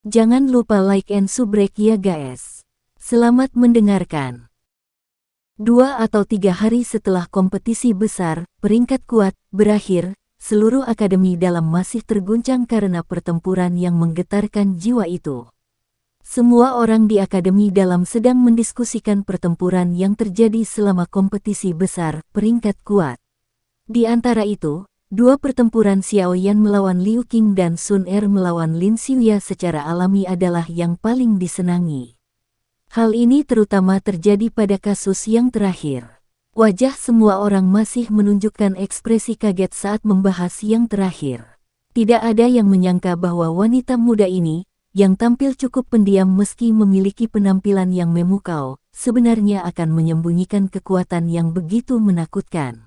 Jangan lupa like and subrek ya guys. Selamat mendengarkan. 2 atau 3 hari setelah kompetisi besar, peringkat kuat, berakhir, seluruh akademi dalam masih terguncang karena pertempuran yang menggetarkan jiwa itu. Semua orang di akademi dalam sedang mendiskusikan pertempuran yang terjadi selama kompetisi besar, peringkat kuat. Di antara itu, 2 pertempuran Xiao Yan melawan Liu Qing dan Sun Er melawan Lin Xiuya secara alami adalah yang paling disenangi. Hal ini terutama terjadi pada kasus yang terakhir. Wajah semua orang masih menunjukkan ekspresi kaget saat membahas yang terakhir. Tidak ada yang menyangka bahwa wanita muda ini, yang tampil cukup pendiam meski memiliki penampilan yang memukau, sebenarnya akan menyembunyikan kekuatan yang begitu menakutkan.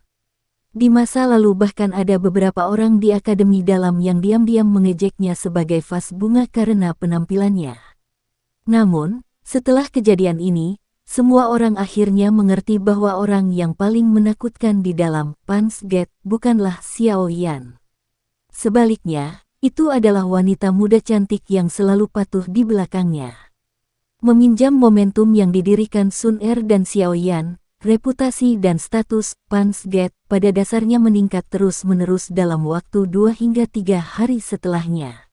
Di masa lalu bahkan ada beberapa orang di akademi dalam yang diam-diam mengejeknya sebagai vas bunga karena penampilannya. Namun, setelah kejadian ini, semua orang akhirnya mengerti bahwa orang yang paling menakutkan di dalam Punch Gate bukanlah Xiao Yan. Sebaliknya, itu adalah wanita muda cantik yang selalu patuh di belakangnya. Meminjam momentum yang didirikan Sun Er dan Xiao Yan, reputasi dan status Punch Gate pada dasarnya meningkat terus-menerus dalam waktu 2 hingga 3 hari setelahnya.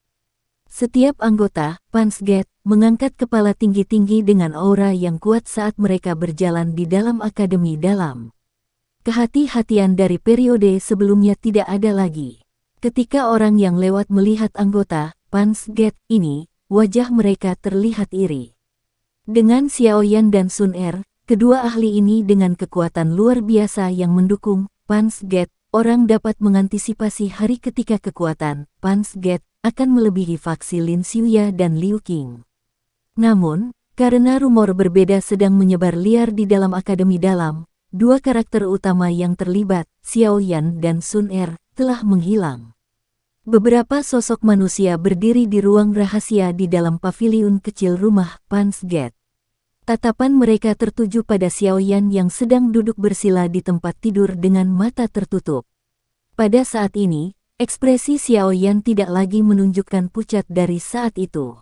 Setiap anggota Punch Gate mengangkat kepala tinggi-tinggi dengan aura yang kuat saat mereka berjalan di dalam akademi dalam. Kehati-hatian dari periode sebelumnya tidak ada lagi. Ketika orang yang lewat melihat anggota Punch Gate ini, wajah mereka terlihat iri. Dengan Xiao Yan dan Sun Er, kedua ahli ini dengan kekuatan luar biasa yang mendukung Punch Gate, orang dapat mengantisipasi hari ketika kekuatan Punch Gate akan melebihi faksi Lin Xiuya dan Liu Qing. Namun, karena rumor berbeda sedang menyebar liar di dalam akademi dalam, 2 karakter utama yang terlibat, Xiao Yan dan Sun Er, telah menghilang. Beberapa sosok manusia berdiri di ruang rahasia di dalam paviliun kecil rumah Punch Gate. Tatapan mereka tertuju pada Xiao Yan yang sedang duduk bersila di tempat tidur dengan mata tertutup. Pada saat ini, ekspresi Xiao Yan tidak lagi menunjukkan pucat dari saat itu.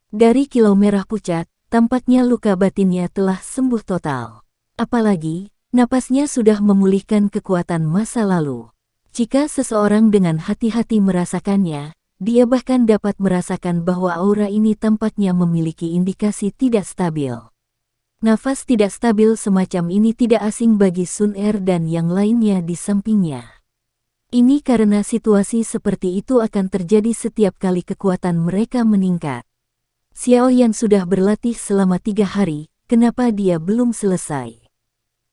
Dari kilau merah pucat, tampaknya luka batinnya telah sembuh total. Apalagi, napasnya sudah memulihkan kekuatan masa lalu. Jika seseorang dengan hati-hati merasakannya, dia bahkan dapat merasakan bahwa aura ini tampaknya memiliki indikasi tidak stabil. Nafas tidak stabil semacam ini tidak asing bagi Sun Er dan yang lainnya di sampingnya. Ini karena situasi seperti itu akan terjadi setiap kali kekuatan mereka meningkat. Xiao Yan sudah berlatih selama 3 hari, kenapa dia belum selesai?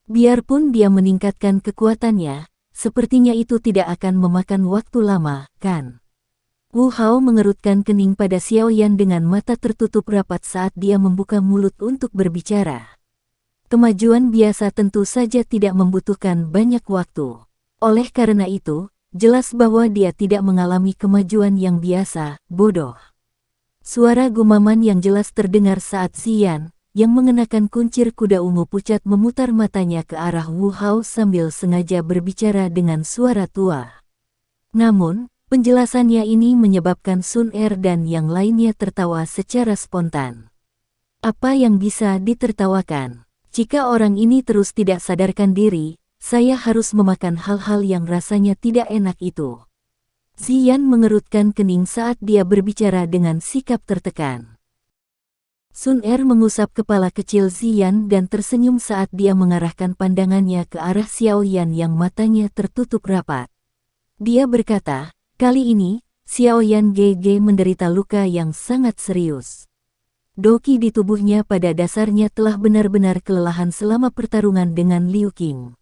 Biarpun dia meningkatkan kekuatannya, sepertinya itu tidak akan memakan waktu lama, kan? Wu Hao mengerutkan kening pada Xiao Yan dengan mata tertutup rapat saat dia membuka mulut untuk berbicara. Kemajuan biasa tentu saja tidak membutuhkan banyak waktu. Oleh karena itu, jelas bahwa dia tidak mengalami kemajuan yang biasa, bodoh. Suara gumaman yang jelas terdengar saat Xian, yang mengenakan kuncir kuda ungu pucat memutar matanya ke arah Wu Hao sambil sengaja berbicara dengan suara tua. Namun, penjelasannya ini menyebabkan Sun Er dan yang lainnya tertawa secara spontan. Apa yang bisa ditertawakan? Jika orang ini terus tidak sadarkan diri, saya harus memakan hal-hal yang rasanya tidak enak itu. Xian mengerutkan kening saat dia berbicara dengan sikap tertekan. Sun Er mengusap kepala kecil Xian dan tersenyum saat dia mengarahkan pandangannya ke arah Xiao Yan yang matanya tertutup rapat. Dia berkata, kali ini, Xiao Yan GG menderita luka yang sangat serius. Doki di tubuhnya pada dasarnya telah benar-benar kelelahan selama pertarungan dengan Liu Qing.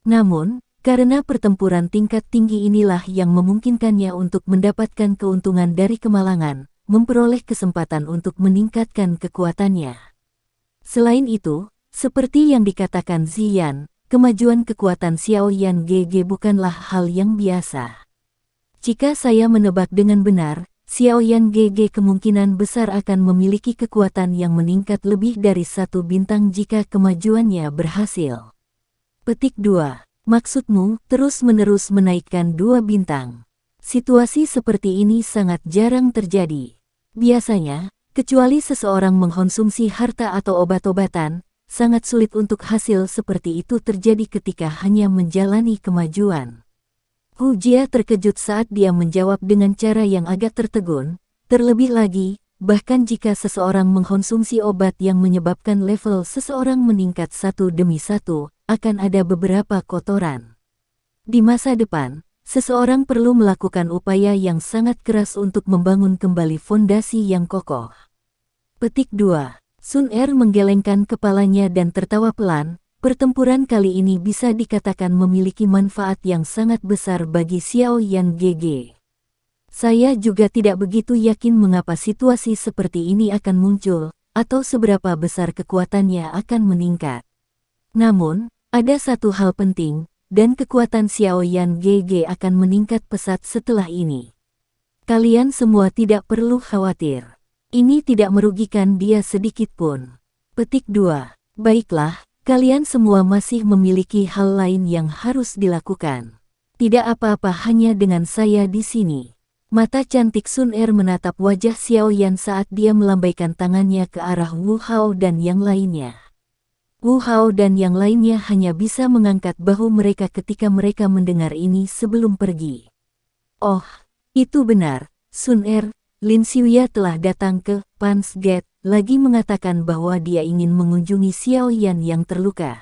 Namun, karena pertempuran tingkat tinggi inilah yang memungkinkannya untuk mendapatkan keuntungan dari kemalangan, memperoleh kesempatan untuk meningkatkan kekuatannya. Selain itu, seperti yang dikatakan Xian, kemajuan kekuatan Xiao Yan GG bukanlah hal yang biasa. Jika saya menebak dengan benar, Xiao Yan GG kemungkinan besar akan memiliki kekuatan yang meningkat lebih dari 1 bintang jika kemajuannya berhasil. Petik 2. Maksudmu terus-menerus menaikkan 2 bintang. Situasi seperti ini sangat jarang terjadi. Biasanya, kecuali seseorang mengkonsumsi harta atau obat-obatan, sangat sulit untuk hasil seperti itu terjadi ketika hanya menjalani kemajuan. Hu Jia terkejut saat dia menjawab dengan cara yang agak tertegun, terlebih lagi, bahkan jika seseorang mengkonsumsi obat yang menyebabkan level seseorang meningkat satu demi satu, akan ada beberapa kotoran. Di masa depan, seseorang perlu melakukan upaya yang sangat keras untuk membangun kembali fondasi yang kokoh. Petik 2. Sun Er menggelengkan kepalanya dan tertawa pelan. Pertempuran kali ini bisa dikatakan memiliki manfaat yang sangat besar bagi Xiao Yan GG. Saya juga tidak begitu yakin mengapa situasi seperti ini akan muncul, atau seberapa besar kekuatannya akan meningkat. Namun, ada satu hal penting, dan kekuatan Xiao Yan GG akan meningkat pesat setelah ini. Kalian semua tidak perlu khawatir. Ini tidak merugikan dia sedikit pun. Petik 2. Baiklah. Kalian semua masih memiliki hal lain yang harus dilakukan. Tidak apa-apa hanya dengan saya di sini. Mata cantik Sun Er menatap wajah Xiao Yan saat dia melambaikan tangannya ke arah Wu Hao dan yang lainnya. Wu Hao dan yang lainnya hanya bisa mengangkat bahu mereka ketika mereka mendengar ini sebelum pergi. Oh, itu benar, Sun Er. Lin Xiuya telah datang ke Pan's Gate, lagi mengatakan bahwa dia ingin mengunjungi Xiao Yan yang terluka.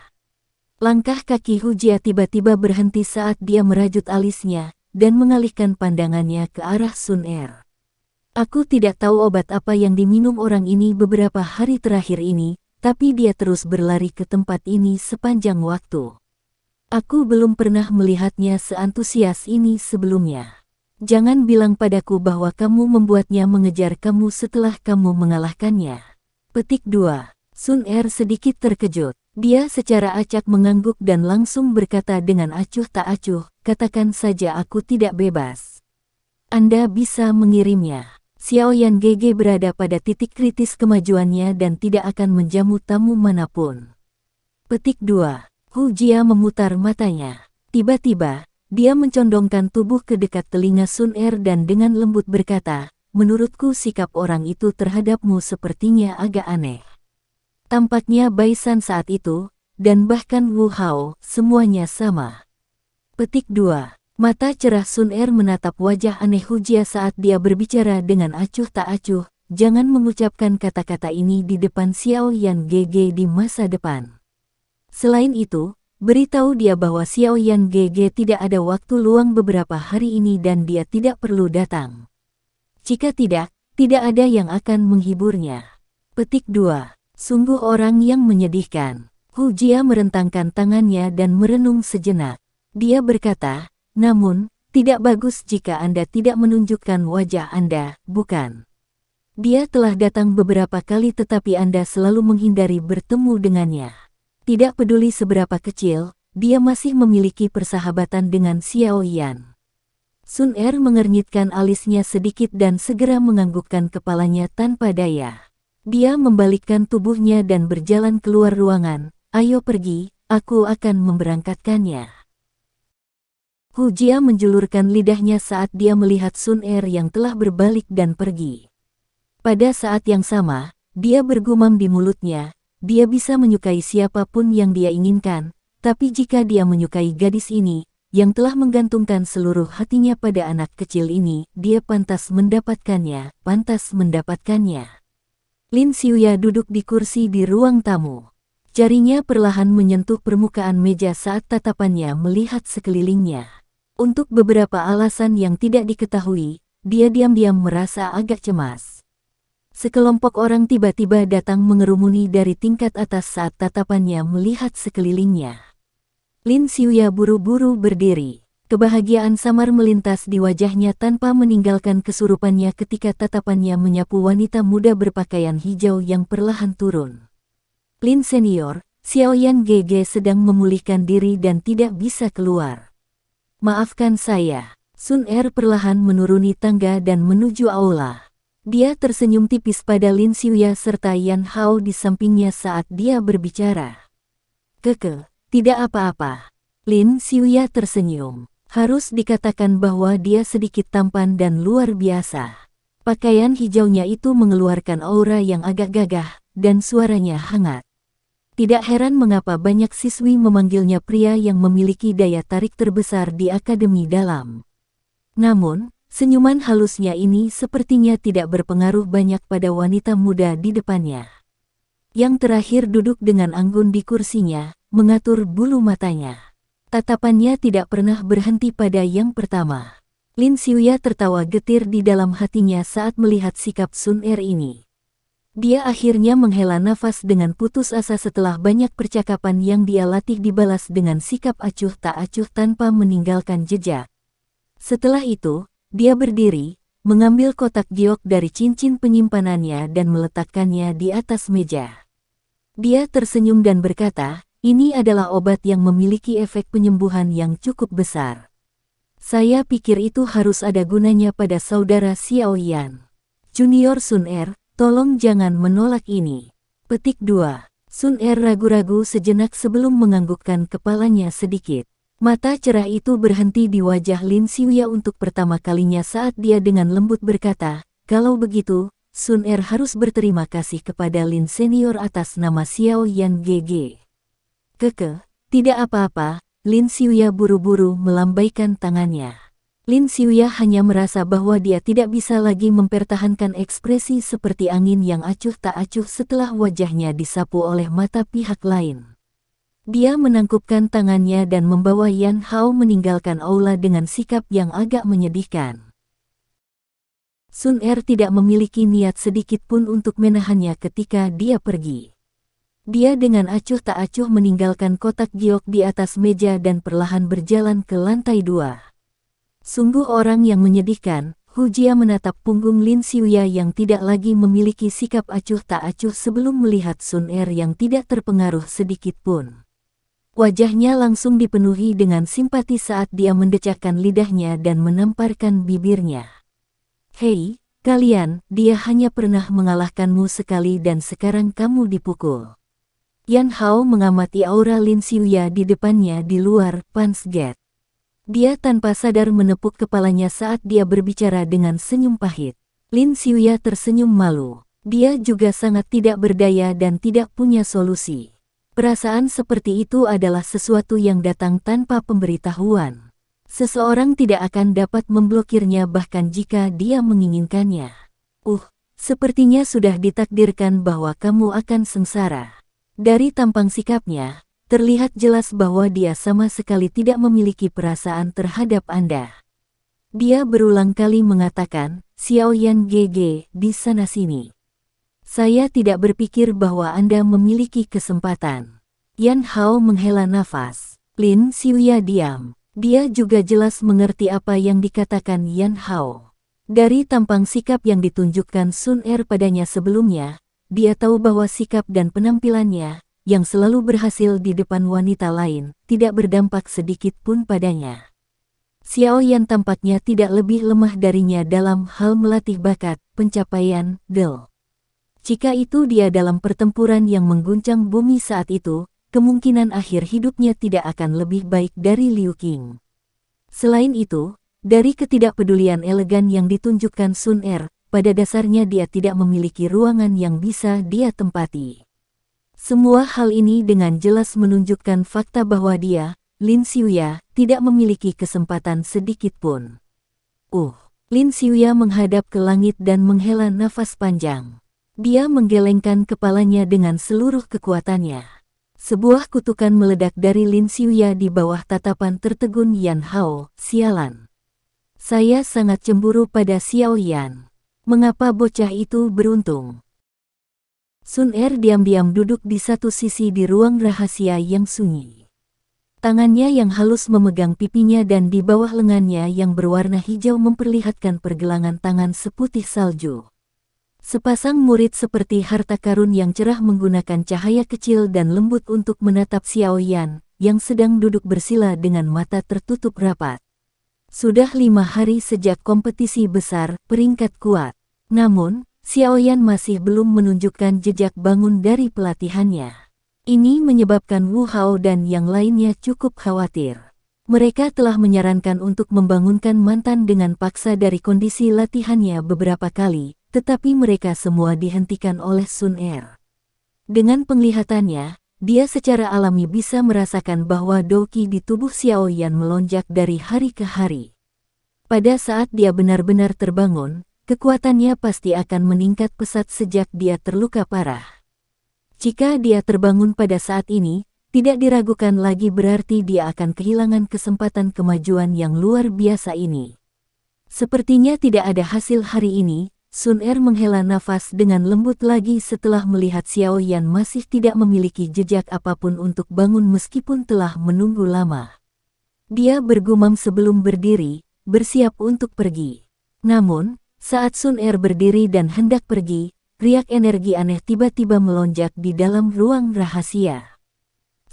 Langkah kaki Hu Jia tiba-tiba berhenti saat dia merajut alisnya, dan mengalihkan pandangannya ke arah Sun Er. Aku tidak tahu obat apa yang diminum orang ini beberapa hari terakhir ini, tapi dia terus berlari ke tempat ini sepanjang waktu. Aku belum pernah melihatnya seantusias ini sebelumnya. Jangan bilang padaku bahwa kamu membuatnya mengejar kamu setelah kamu mengalahkannya. Petik 2. Sun Er sedikit terkejut. Dia secara acak mengangguk dan langsung berkata dengan acuh tak acuh, katakan saja aku tidak bebas. Anda bisa mengirimnya. Xiao Yan GG berada pada titik kritis kemajuannya dan tidak akan menjamu tamu manapun. Petik 2. Hu Jia memutar matanya. Tiba-tiba, dia mencondongkan tubuh ke dekat telinga Sun Er dan dengan lembut berkata, menurutku sikap orang itu terhadapmu sepertinya agak aneh. Tampaknya Baisan saat itu, dan bahkan Wu Hao, semuanya sama. Petik 2. Mata cerah Sun Er menatap wajah aneh Hu Jia saat dia berbicara dengan acuh tak acuh, jangan mengucapkan kata-kata ini di depan Xiao Yan GG di masa depan. Selain itu, beritahu dia bahwa Xiao Yan GG tidak ada waktu luang beberapa hari ini dan dia tidak perlu datang. Jika tidak, tidak ada yang akan menghiburnya. Petik 2. Sungguh orang yang menyedihkan. Hu Jia merentangkan tangannya dan merenung sejenak. Dia berkata, namun, tidak bagus jika Anda tidak menunjukkan wajah Anda, bukan? Dia telah datang beberapa kali tetapi Anda selalu menghindari bertemu dengannya. Tidak peduli seberapa kecil, dia masih memiliki persahabatan dengan Xiao Yan. Sun Er mengernyitkan alisnya sedikit dan segera menganggukkan kepalanya tanpa daya. Dia membalikkan tubuhnya dan berjalan keluar ruangan. Ayo pergi, aku akan memberangkatkannya. Hu Jia menjulurkan lidahnya saat dia melihat Sun Er yang telah berbalik dan pergi. Pada saat yang sama, dia bergumam di mulutnya, dia bisa menyukai siapapun yang dia inginkan, tapi jika dia menyukai gadis ini, yang telah menggantungkan seluruh hatinya pada anak kecil ini, dia pantas mendapatkannya, pantas mendapatkannya. Lin Xiuya duduk di kursi di ruang tamu. Jarinya perlahan menyentuh permukaan meja saat tatapannya melihat sekelilingnya. Untuk beberapa alasan yang tidak diketahui, dia diam-diam merasa agak cemas. Sekelompok orang tiba-tiba datang mengerumuni dari tingkat atas saat tatapannya melihat sekelilingnya. Lin Xiuya buru-buru berdiri. Kebahagiaan samar melintas di wajahnya tanpa meninggalkan kesurupannya ketika tatapannya menyapu wanita muda berpakaian hijau yang perlahan turun. Lin Senior, Xiao Yan GG sedang memulihkan diri dan tidak bisa keluar. Maafkan saya. Sun Er perlahan menuruni tangga dan menuju aula. Dia tersenyum tipis pada Lin Xiuya serta Yan Hao di sampingnya saat dia berbicara. Tidak apa-apa. Lin Xiuya tersenyum. Harus dikatakan bahwa dia sedikit tampan dan luar biasa. Pakaian hijaunya itu mengeluarkan aura yang agak gagah, dan suaranya hangat. Tidak heran mengapa banyak siswi memanggilnya pria yang memiliki daya tarik terbesar di Akademi Dalam. Namun, senyuman halusnya ini sepertinya tidak berpengaruh banyak pada wanita muda di depannya. Yang terakhir duduk dengan anggun di kursinya, mengatur bulu matanya. Tatapannya tidak pernah berhenti pada yang pertama. Lin Xiuya tertawa getir di dalam hatinya saat melihat sikap Sun Er ini. Dia akhirnya menghela nafas dengan putus asa setelah banyak percakapan yang dia latih dibalas dengan sikap acuh tak acuh tanpa meninggalkan jejak. Setelah itu, dia berdiri, mengambil kotak giok dari cincin penyimpanannya dan meletakkannya di atas meja. Dia tersenyum dan berkata, "Ini adalah obat yang memiliki efek penyembuhan yang cukup besar. Saya pikir itu harus ada gunanya pada saudara Xiao Yan. Junior Sun Er, tolong jangan menolak ini." Petik 2. Sun Er ragu-ragu sejenak sebelum menganggukkan kepalanya sedikit. Mata cerah itu berhenti di wajah Lin Xiuya untuk pertama kalinya saat dia dengan lembut berkata, "Kalau begitu, Sun Er harus berterima kasih kepada Lin Senior atas nama Xiao Yan GG." Tidak apa-apa." Lin Xiuya buru-buru melambaikan tangannya. Lin Xiuya hanya merasa bahwa dia tidak bisa lagi mempertahankan ekspresi seperti angin yang acuh tak acuh setelah wajahnya disapu oleh mata pihak lain. Dia menangkupkan tangannya dan membawa Yan Hao meninggalkan aula dengan sikap yang agak menyedihkan. Sun Er tidak memiliki niat sedikit pun untuk menahannya ketika dia pergi. Dia dengan acuh tak acuh meninggalkan kotak giok di atas meja dan perlahan berjalan ke lantai 2. Sungguh orang yang menyedihkan, Hu Jia menatap punggung Lin Xiuya yang tidak lagi memiliki sikap acuh tak acuh sebelum melihat Sun Er yang tidak terpengaruh sedikit pun. Wajahnya langsung dipenuhi dengan simpati saat dia mendecakkan lidahnya dan menamparkan bibirnya. "Hei, kalian, dia hanya pernah mengalahkanmu sekali dan sekarang kamu dipukul." Yan Hao mengamati aura Lin Xiuya di depannya di luar Pans Gate. Dia tanpa sadar menepuk kepalanya saat dia berbicara dengan senyum pahit. Lin Xiuya tersenyum malu. Dia juga sangat tidak berdaya dan tidak punya solusi. Perasaan seperti itu adalah sesuatu yang datang tanpa pemberitahuan. Seseorang tidak akan dapat memblokirnya bahkan jika dia menginginkannya. Sepertinya sudah ditakdirkan bahwa kamu akan sengsara." Dari tampang sikapnya, terlihat jelas bahwa dia sama sekali tidak memiliki perasaan terhadap Anda. Dia berulang kali mengatakan, "Xiao Yan GG, di sana-sini. Saya tidak berpikir bahwa Anda memiliki kesempatan." Yan Hao menghela nafas. Lin Xiuya diam. Dia juga jelas mengerti apa yang dikatakan Yan Hao. Dari tampang sikap yang ditunjukkan Sun Er padanya sebelumnya, dia tahu bahwa sikap dan penampilannya, yang selalu berhasil di depan wanita lain, tidak berdampak sedikit pun padanya. Xiao Yan tampaknya tidak lebih lemah darinya dalam hal melatih bakat, pencapaian, Jika itu dia dalam pertempuran yang mengguncang bumi saat itu, kemungkinan akhir hidupnya tidak akan lebih baik dari Liu Qing. Selain itu, dari ketidakpedulian elegan yang ditunjukkan Sun Er, pada dasarnya dia tidak memiliki ruangan yang bisa dia tempati. Semua hal ini dengan jelas menunjukkan fakta bahwa dia, Lin Xiuya, tidak memiliki kesempatan sedikit pun. Lin Xiuya menghadap ke langit dan menghela nafas panjang. Dia menggelengkan kepalanya dengan seluruh kekuatannya. Sebuah kutukan meledak dari Lin Xiuya di bawah tatapan tertegun Yan Hao. "Sialan. Saya sangat cemburu pada Xiao Yan. Mengapa bocah itu beruntung?" Sun Er diam-diam duduk di satu sisi di ruang rahasia yang sunyi. Tangannya yang halus memegang pipinya dan di bawah lengannya yang berwarna hijau memperlihatkan pergelangan tangan seputih salju. Sepasang murid seperti harta karun yang cerah menggunakan cahaya kecil dan lembut untuk menatap Xiao Yan, yang sedang duduk bersila dengan mata tertutup rapat. Sudah 5 hari sejak kompetisi besar, peringkat kuat. Namun, Xiao Yan masih belum menunjukkan jejak bangun dari pelatihannya. Ini menyebabkan Wu Hao dan yang lainnya cukup khawatir. Mereka telah menyarankan untuk membangunkan mantan dengan paksa dari kondisi latihannya beberapa kali, tetapi mereka semua dihentikan oleh Sun Er. Dengan penglihatannya, dia secara alami bisa merasakan bahwa Doqi di tubuh Xiao Yan melonjak dari hari ke hari. Pada saat dia benar-benar terbangun, kekuatannya pasti akan meningkat pesat sejak dia terluka parah. Jika dia terbangun pada saat ini, tidak diragukan lagi berarti dia akan kehilangan kesempatan kemajuan yang luar biasa ini. Sepertinya tidak ada hasil hari ini, Sun Er menghela nafas dengan lembut lagi setelah melihat Xiao Yan masih tidak memiliki jejak apapun untuk bangun meskipun telah menunggu lama. Dia bergumam sebelum berdiri, bersiap untuk pergi. Namun, saat Sun Er berdiri dan hendak pergi, riak energi aneh tiba-tiba melonjak di dalam ruang rahasia.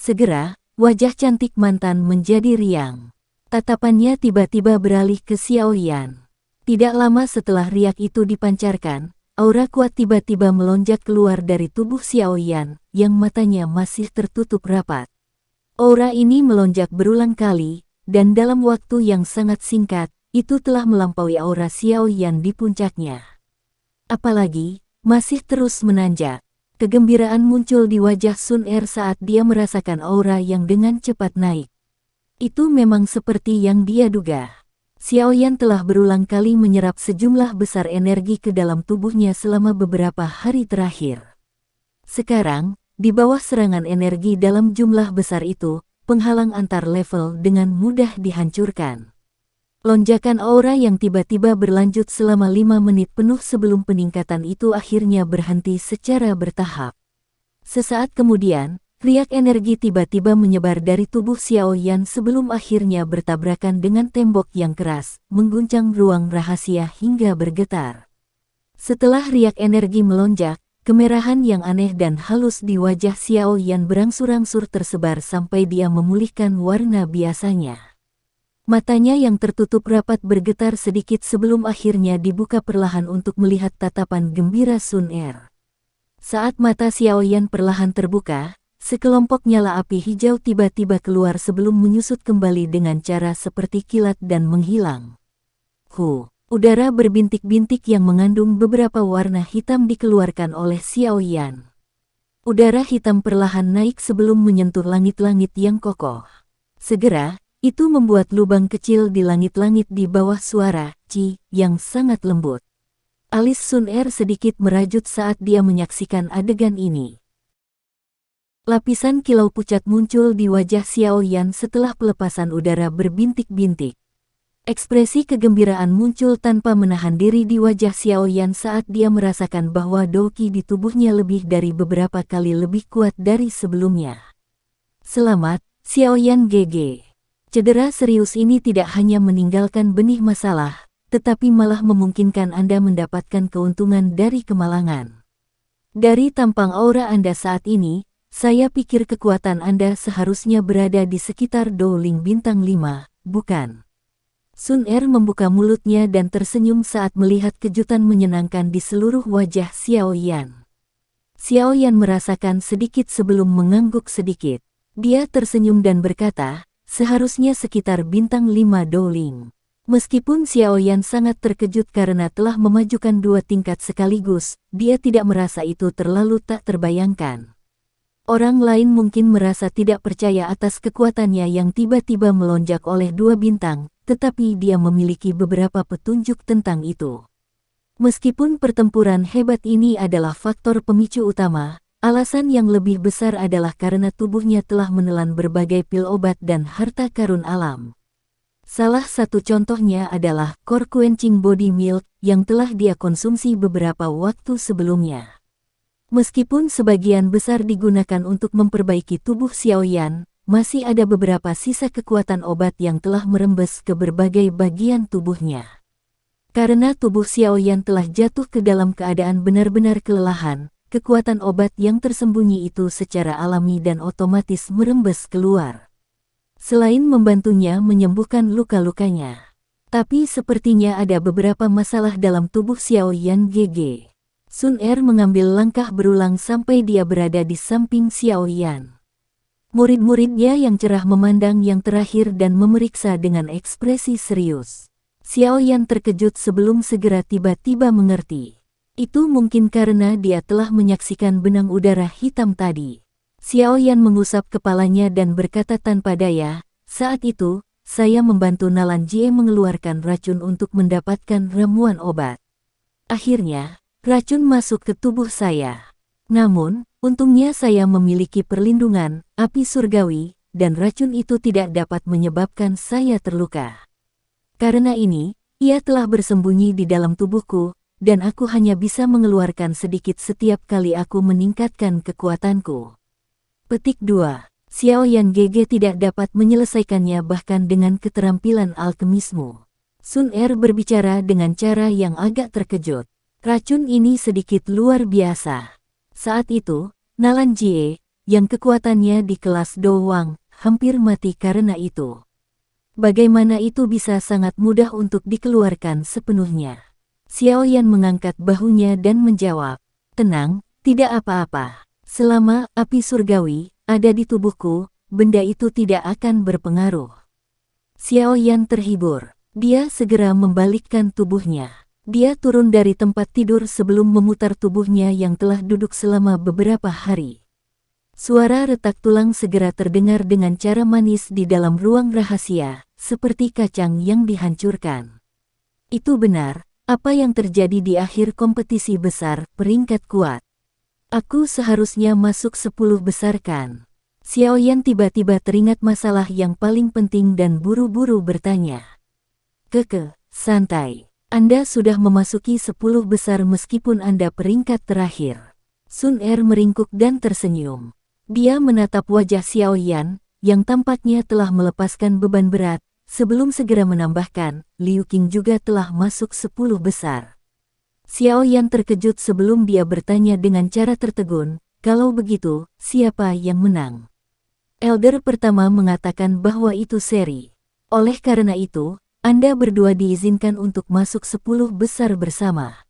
Segera, wajah cantik mantan menjadi riang. Tatapannya tiba-tiba beralih ke Xiao Yan. Tidak lama setelah riak itu dipancarkan, aura kuat tiba-tiba melonjak keluar dari tubuh Xiao Yan, yang matanya masih tertutup rapat. Aura ini melonjak berulang kali, dan dalam waktu yang sangat singkat, itu telah melampaui aura Xiao Yan di puncaknya. Apalagi, masih terus menanjak. Kegembiraan muncul di wajah Sun Er saat dia merasakan aura yang dengan cepat naik. Itu memang seperti yang dia duga. Xiao Yan telah berulang kali menyerap sejumlah besar energi ke dalam tubuhnya selama beberapa hari terakhir. Sekarang, di bawah serangan energi dalam jumlah besar itu, penghalang antar level dengan mudah dihancurkan. Lonjakan aura yang tiba-tiba berlanjut selama 5 menit penuh sebelum peningkatan itu akhirnya berhenti secara bertahap. Sesaat kemudian, riak energi tiba-tiba menyebar dari tubuh Xiao Yan sebelum akhirnya bertabrakan dengan tembok yang keras, mengguncang ruang rahasia hingga bergetar. Setelah riak energi melonjak, kemerahan yang aneh dan halus di wajah Xiao Yan berangsur-angsur tersebar sampai dia memulihkan warna biasanya. Matanya yang tertutup rapat bergetar sedikit sebelum akhirnya dibuka perlahan untuk melihat tatapan gembira Sun Er. Saat mata Xiao Yan perlahan terbuka, sekelompok nyala api hijau tiba-tiba keluar sebelum menyusut kembali dengan cara seperti kilat dan menghilang. Udara berbintik-bintik yang mengandung beberapa warna hitam dikeluarkan oleh Xiao Yan. Udara hitam perlahan naik sebelum menyentuh langit-langit yang kokoh. Segera, itu membuat lubang kecil di langit-langit di bawah suara "Ci" yang sangat lembut. Alis Sun Er sedikit merajut saat dia menyaksikan adegan ini. Lapisan kilau pucat muncul di wajah Xiao Yan setelah pelepasan udara berbintik-bintik. Ekspresi kegembiraan muncul tanpa menahan diri di wajah Xiao Yan saat dia merasakan bahwa Doqi di tubuhnya lebih dari beberapa kali lebih kuat dari sebelumnya. Selamat, Xiao Yan GG. Cedera serius ini tidak hanya meninggalkan benih masalah, tetapi malah memungkinkan Anda mendapatkan keuntungan dari kemalangan. Dari tampang aura Anda saat ini, saya pikir kekuatan Anda seharusnya berada di sekitar Dowling bintang 5, bukan? Sun Er membuka mulutnya dan tersenyum saat melihat kejutan menyenangkan di seluruh wajah Xiao Yan. Xiao Yan merasakan sedikit sebelum mengangguk sedikit. Dia tersenyum dan berkata, seharusnya sekitar bintang 5 Dowling. Meskipun Xiao Yan sangat terkejut karena telah memajukan 2 tingkat sekaligus, dia tidak merasa itu terlalu tak terbayangkan. Orang lain mungkin merasa tidak percaya atas kekuatannya yang tiba-tiba melonjak oleh 2 bintang, tetapi dia memiliki beberapa petunjuk tentang itu. Meskipun pertempuran hebat ini adalah faktor pemicu utama, alasan yang lebih besar adalah karena tubuhnya telah menelan berbagai pil obat dan harta karun alam. Salah satu contohnya adalah Core Quenching Body Milk yang telah dia konsumsi beberapa waktu sebelumnya. Meskipun sebagian besar digunakan untuk memperbaiki tubuh Xiao Yan, masih ada beberapa sisa kekuatan obat yang telah merembes ke berbagai bagian tubuhnya. Karena tubuh Xiao Yan telah jatuh ke dalam keadaan benar-benar kelelahan, kekuatan obat yang tersembunyi itu secara alami dan otomatis merembes keluar. Selain membantunya menyembuhkan luka-lukanya. Tapi sepertinya ada beberapa masalah dalam tubuh Xiao Yan GG. Sun Er mengambil langkah berulang sampai dia berada di samping Xiao Yan. Murid-muridnya yang cerah memandang yang terakhir dan memeriksa dengan ekspresi serius. Xiao Yan terkejut sebelum segera tiba-tiba mengerti. Itu mungkin karena dia telah menyaksikan benang udara hitam tadi. Xiao Yan mengusap kepalanya dan berkata tanpa daya, "Saat itu, saya membantu Nalan Jie mengeluarkan racun untuk mendapatkan ramuan obat. Akhirnya, racun masuk ke tubuh saya. Namun, untungnya saya memiliki perlindungan, api surgawi, dan racun itu tidak dapat menyebabkan saya terluka. Karena ini, ia telah bersembunyi di dalam tubuhku, dan aku hanya bisa mengeluarkan sedikit setiap kali aku meningkatkan kekuatanku." Petik 2. Xiao Yan GG tidak dapat menyelesaikannya bahkan dengan keterampilan alkemismu. Sun Er berbicara dengan cara yang agak terkejut. Racun ini sedikit luar biasa. Saat itu, Nalan Jie, yang kekuatannya di kelas Dowang, hampir mati karena itu. Bagaimana itu bisa sangat mudah untuk dikeluarkan sepenuhnya? Xiao Yan mengangkat bahunya dan menjawab, "Tenang, tidak apa-apa. Selama api surgawi ada di tubuhku, benda itu tidak akan berpengaruh." Xiao Yan terhibur. Dia segera membalikkan tubuhnya. Dia turun dari tempat tidur sebelum memutar tubuhnya yang telah duduk selama beberapa hari. Suara retak tulang segera terdengar dengan cara manis di dalam ruang rahasia, seperti kacang yang dihancurkan. Itu benar, apa yang terjadi di akhir kompetisi besar peringkat kuat. Aku seharusnya masuk 10 besar kan? Xiao Yan tiba-tiba teringat masalah yang paling penting dan buru-buru bertanya. Santai. Anda sudah memasuki 10 besar meskipun Anda peringkat terakhir." Sun Er meringkuk dan tersenyum. Dia menatap wajah Xiao Yan, yang tampaknya telah melepaskan beban berat, sebelum segera menambahkan, "Liu Qing juga telah masuk 10 besar." Xiao Yan terkejut sebelum dia bertanya dengan cara tertegun, "Kalau begitu, siapa yang menang?" Elder pertama mengatakan bahwa itu seri. Oleh karena itu, Anda berdua diizinkan untuk masuk 10 besar bersama.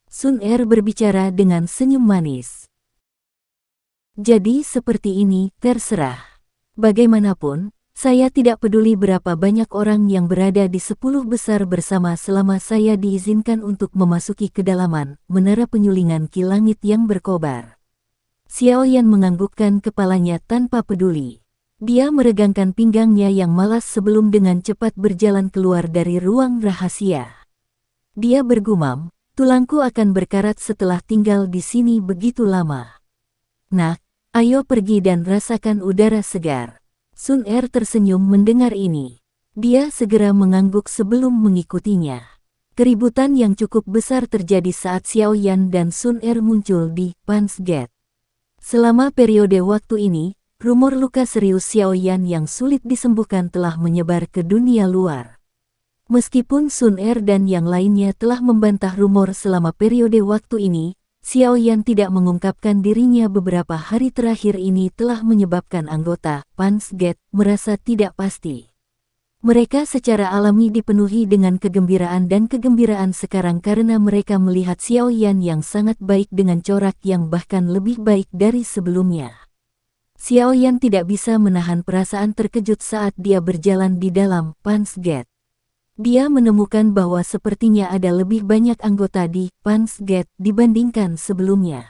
Sun Er berbicara dengan senyum manis. "Jadi seperti ini, terserah. Bagaimanapun, saya tidak peduli berapa banyak orang yang berada di 10 besar bersama selama saya diizinkan untuk memasuki kedalaman menara penyulingan Ki Langit yang berkobar." Xiao Yan menganggukkan kepalanya tanpa peduli. Dia meregangkan pinggangnya yang malas sebelum dengan cepat berjalan keluar dari ruang rahasia. Dia bergumam, "Tulangku akan berkarat setelah tinggal di sini begitu lama." "Nak, ayo pergi dan rasakan udara segar." Sun Er tersenyum mendengar ini. Dia segera mengangguk sebelum mengikutinya. Keributan yang cukup besar terjadi saat Xiao Yan dan Sun Er muncul di Pan's Gate. Selama periode waktu ini, rumor luka serius Xiao Yan yang sulit disembuhkan telah menyebar ke dunia luar. Meskipun Sun Er dan yang lainnya telah membantah rumor selama periode waktu ini, Xiao Yan tidak mengungkapkan dirinya beberapa hari terakhir ini telah menyebabkan anggota Pan's Gate merasa tidak pasti. Mereka secara alami dipenuhi dengan kegembiraan dan kegembiraan sekarang karena mereka melihat Xiao Yan yang sangat baik dengan corak yang bahkan lebih baik dari sebelumnya. Xiao Yan tidak bisa menahan perasaan terkejut saat dia berjalan di dalam Pan's Gate. Dia menemukan bahwa sepertinya ada lebih banyak anggota di Pan's Gate dibandingkan sebelumnya.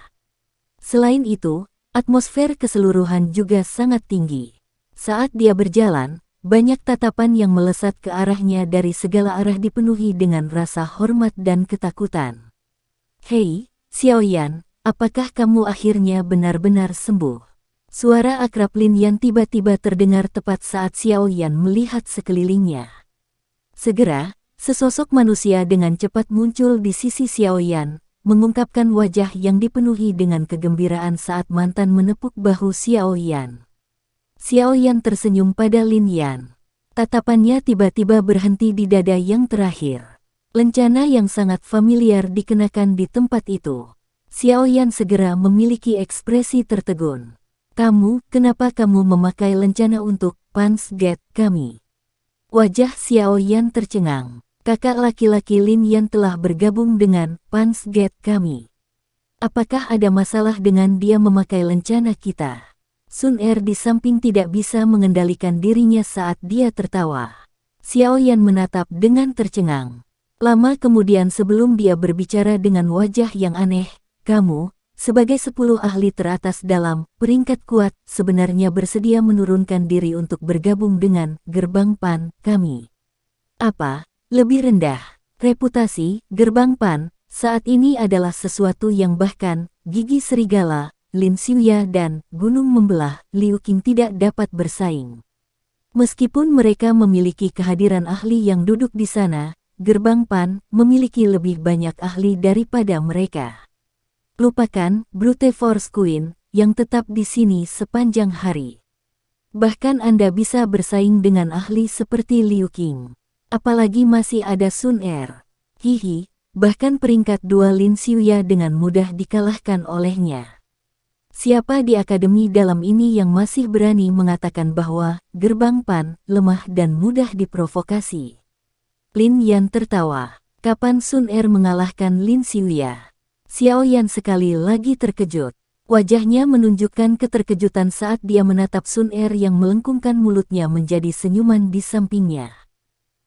Selain itu, atmosfer keseluruhan juga sangat tinggi. Saat dia berjalan, banyak tatapan yang melesat ke arahnya dari segala arah dipenuhi dengan rasa hormat dan ketakutan. "Hei, Xiao Yan, apakah kamu akhirnya benar-benar sembuh?" Suara akrab Lin Yan tiba-tiba terdengar tepat saat Xiao Yan melihat sekelilingnya. Segera, sesosok manusia dengan cepat muncul di sisi Xiao Yan, mengungkapkan wajah yang dipenuhi dengan kegembiraan saat mantan menepuk bahu Xiao Yan. Xiao Yan tersenyum pada Lin Yan. Tatapannya tiba-tiba berhenti di dada yang terakhir. Lencana yang sangat familiar dikenakan di tempat itu. Xiao Yan segera memiliki ekspresi tertegun. Kenapa kamu memakai lencana untuk Pan's Gate kami?" Wajah Xiao Yan tercengang. "Kakak laki-laki Lin Yan telah bergabung dengan Pan's Gate kami. Apakah ada masalah dengan dia memakai lencana kita?" Sun Er di samping tidak bisa mengendalikan dirinya saat dia tertawa. Xiao Yan menatap dengan tercengang. Lama kemudian sebelum dia berbicara dengan wajah yang aneh, kamu, sebagai 10 ahli teratas dalam peringkat kuat, sebenarnya bersedia menurunkan diri untuk bergabung dengan Gerbang Pan kami. Apa? Lebih rendah. Reputasi Gerbang Pan saat ini adalah sesuatu yang bahkan Gigi Serigala, Lin Xiuya dan Gunung Membelah Liu Qing tidak dapat bersaing. Meskipun mereka memiliki kehadiran ahli yang duduk di sana, Gerbang Pan memiliki lebih banyak ahli daripada mereka. Lupakan Brute Force Queen yang tetap di sini sepanjang hari. Bahkan Anda bisa bersaing dengan ahli seperti Liu Qing. Apalagi masih ada Sun Er. Hihi, bahkan peringkat 2 Lin Xiuya dengan mudah dikalahkan olehnya. Siapa di akademi dalam ini yang masih berani mengatakan bahwa Gerbang Pan lemah dan mudah diprovokasi? Lin Yan tertawa. Kapan Sun Er mengalahkan Lin Xiuya? Xiao Yan sekali lagi terkejut. Wajahnya menunjukkan keterkejutan saat dia menatap Sun Er yang melengkungkan mulutnya menjadi senyuman di sampingnya.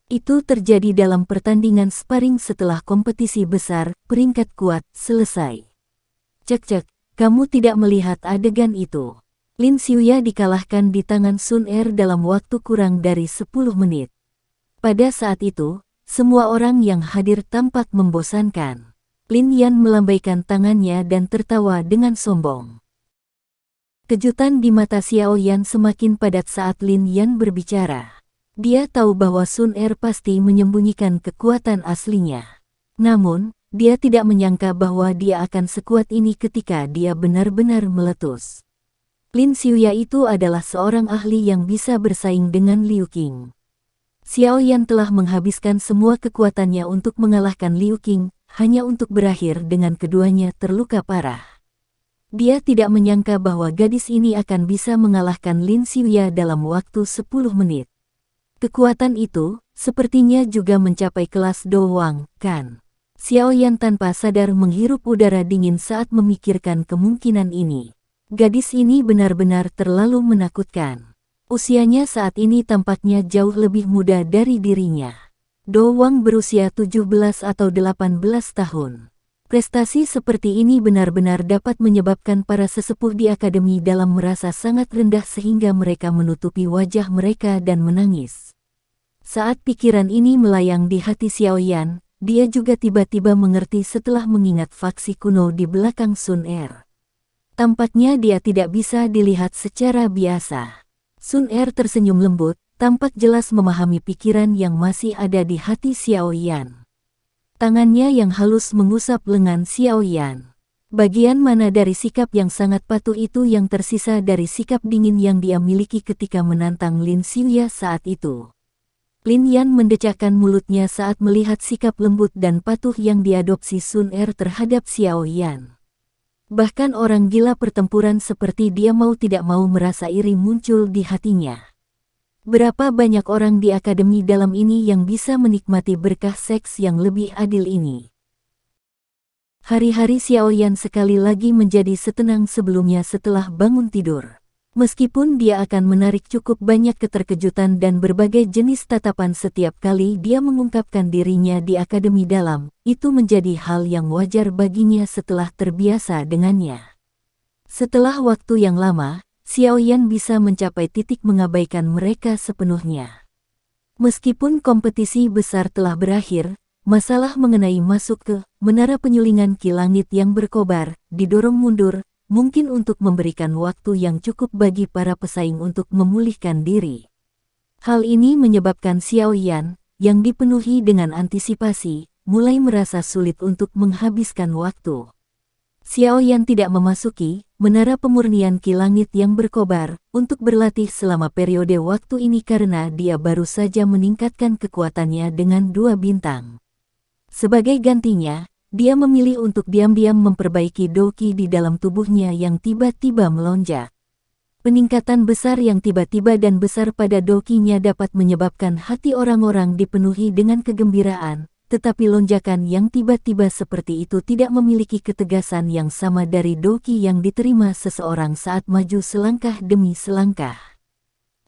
Itu terjadi dalam pertandingan sparring setelah kompetisi besar peringkat kuat selesai. Cek-cek. Kamu tidak melihat adegan itu. Lin Xiuya dikalahkan di tangan Sun Er dalam waktu kurang dari 10 menit. Pada saat itu, semua orang yang hadir tampak membosankan. Lin Yan melambaikan tangannya dan tertawa dengan sombong. Kejutan di mata Xiao Yan semakin padat saat Lin Yan berbicara. Dia tahu bahwa Sun Er pasti menyembunyikan kekuatan aslinya. Namun, dia tidak menyangka bahwa dia akan sekuat ini ketika dia benar-benar meletus. Lin Xiuya itu adalah seorang ahli yang bisa bersaing dengan Liu Qing. Xiao Yan telah menghabiskan semua kekuatannya untuk mengalahkan Liu Qing, hanya untuk berakhir dengan keduanya terluka parah. Dia tidak menyangka bahwa gadis ini akan bisa mengalahkan Lin Xiuya dalam waktu 10 menit. Kekuatan itu, sepertinya juga mencapai kelas Do Wang, kan? Xiao Yan tanpa sadar menghirup udara dingin saat memikirkan kemungkinan ini. Gadis ini benar-benar terlalu menakutkan. Usianya saat ini tampaknya jauh lebih muda dari dirinya. Do Wang berusia 17 atau 18 tahun. Prestasi seperti ini benar-benar dapat menyebabkan para sesepuh di akademi dalam merasa sangat rendah sehingga mereka menutupi wajah mereka dan menangis. Saat pikiran ini melayang di hati Xiao Yan, dia juga tiba-tiba mengerti setelah mengingat faksi kuno di belakang Sun Er. Tampaknya dia tidak bisa dilihat secara biasa. Sun Er tersenyum lembut, tampak jelas memahami pikiran yang masih ada di hati Xiao Yan. Tangannya yang halus mengusap lengan Xiao Yan. Bagian mana dari sikap yang sangat patuh itu yang tersisa dari sikap dingin yang dia miliki ketika menantang Lin Xiuya saat itu? Lin Yan mendecakkan mulutnya saat melihat sikap lembut dan patuh yang diadopsi Sun Er terhadap Xiao Yan. Bahkan orang gila pertempuran seperti dia mau tidak mau merasa iri muncul di hatinya. Berapa banyak orang di akademi dalam ini yang bisa menikmati berkah seks yang lebih adil ini? Hari-hari Xiao Yan sekali lagi menjadi setenang sebelumnya setelah bangun tidur. Meskipun dia akan menarik cukup banyak keterkejutan dan berbagai jenis tatapan setiap kali dia mengungkapkan dirinya di akademi dalam, itu menjadi hal yang wajar baginya setelah terbiasa dengannya. Setelah waktu yang lama, Xiao Yan bisa mencapai titik mengabaikan mereka sepenuhnya. Meskipun kompetisi besar telah berakhir, masalah mengenai masuk ke menara penyulingan Ki Langit yang berkobar didorong mundur, mungkin untuk memberikan waktu yang cukup bagi para pesaing untuk memulihkan diri. Hal ini menyebabkan Xiao Yan, yang dipenuhi dengan antisipasi, mulai merasa sulit untuk menghabiskan waktu. Xiao Yan tidak memasuki menara pemurnian Ki Langit yang berkobar untuk berlatih selama periode waktu ini karena dia baru saja meningkatkan kekuatannya dengan 2 bintang. Sebagai gantinya, dia memilih untuk diam-diam memperbaiki doki di dalam tubuhnya yang tiba-tiba melonjak. Peningkatan besar yang tiba-tiba dan besar pada dokinya dapat menyebabkan hati orang-orang dipenuhi dengan kegembiraan, tetapi lonjakan yang tiba-tiba seperti itu tidak memiliki ketegasan yang sama dari doki yang diterima seseorang saat maju selangkah demi selangkah.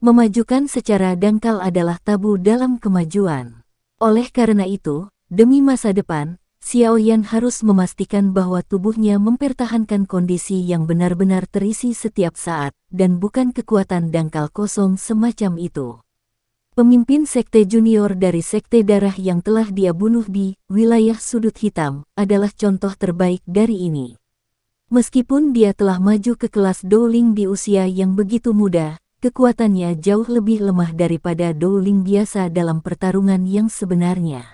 Memajukan secara dangkal adalah tabu dalam kemajuan. Oleh karena itu, demi masa depan, Xiaoyan harus memastikan bahwa tubuhnya mempertahankan kondisi yang benar-benar terisi setiap saat, dan bukan kekuatan dangkal kosong semacam itu. Pemimpin sekte junior dari sekte darah yang telah dia bunuh di wilayah sudut hitam adalah contoh terbaik dari ini. Meskipun dia telah maju ke kelas Douling di usia yang begitu muda, kekuatannya jauh lebih lemah daripada Douling biasa dalam pertarungan yang sebenarnya.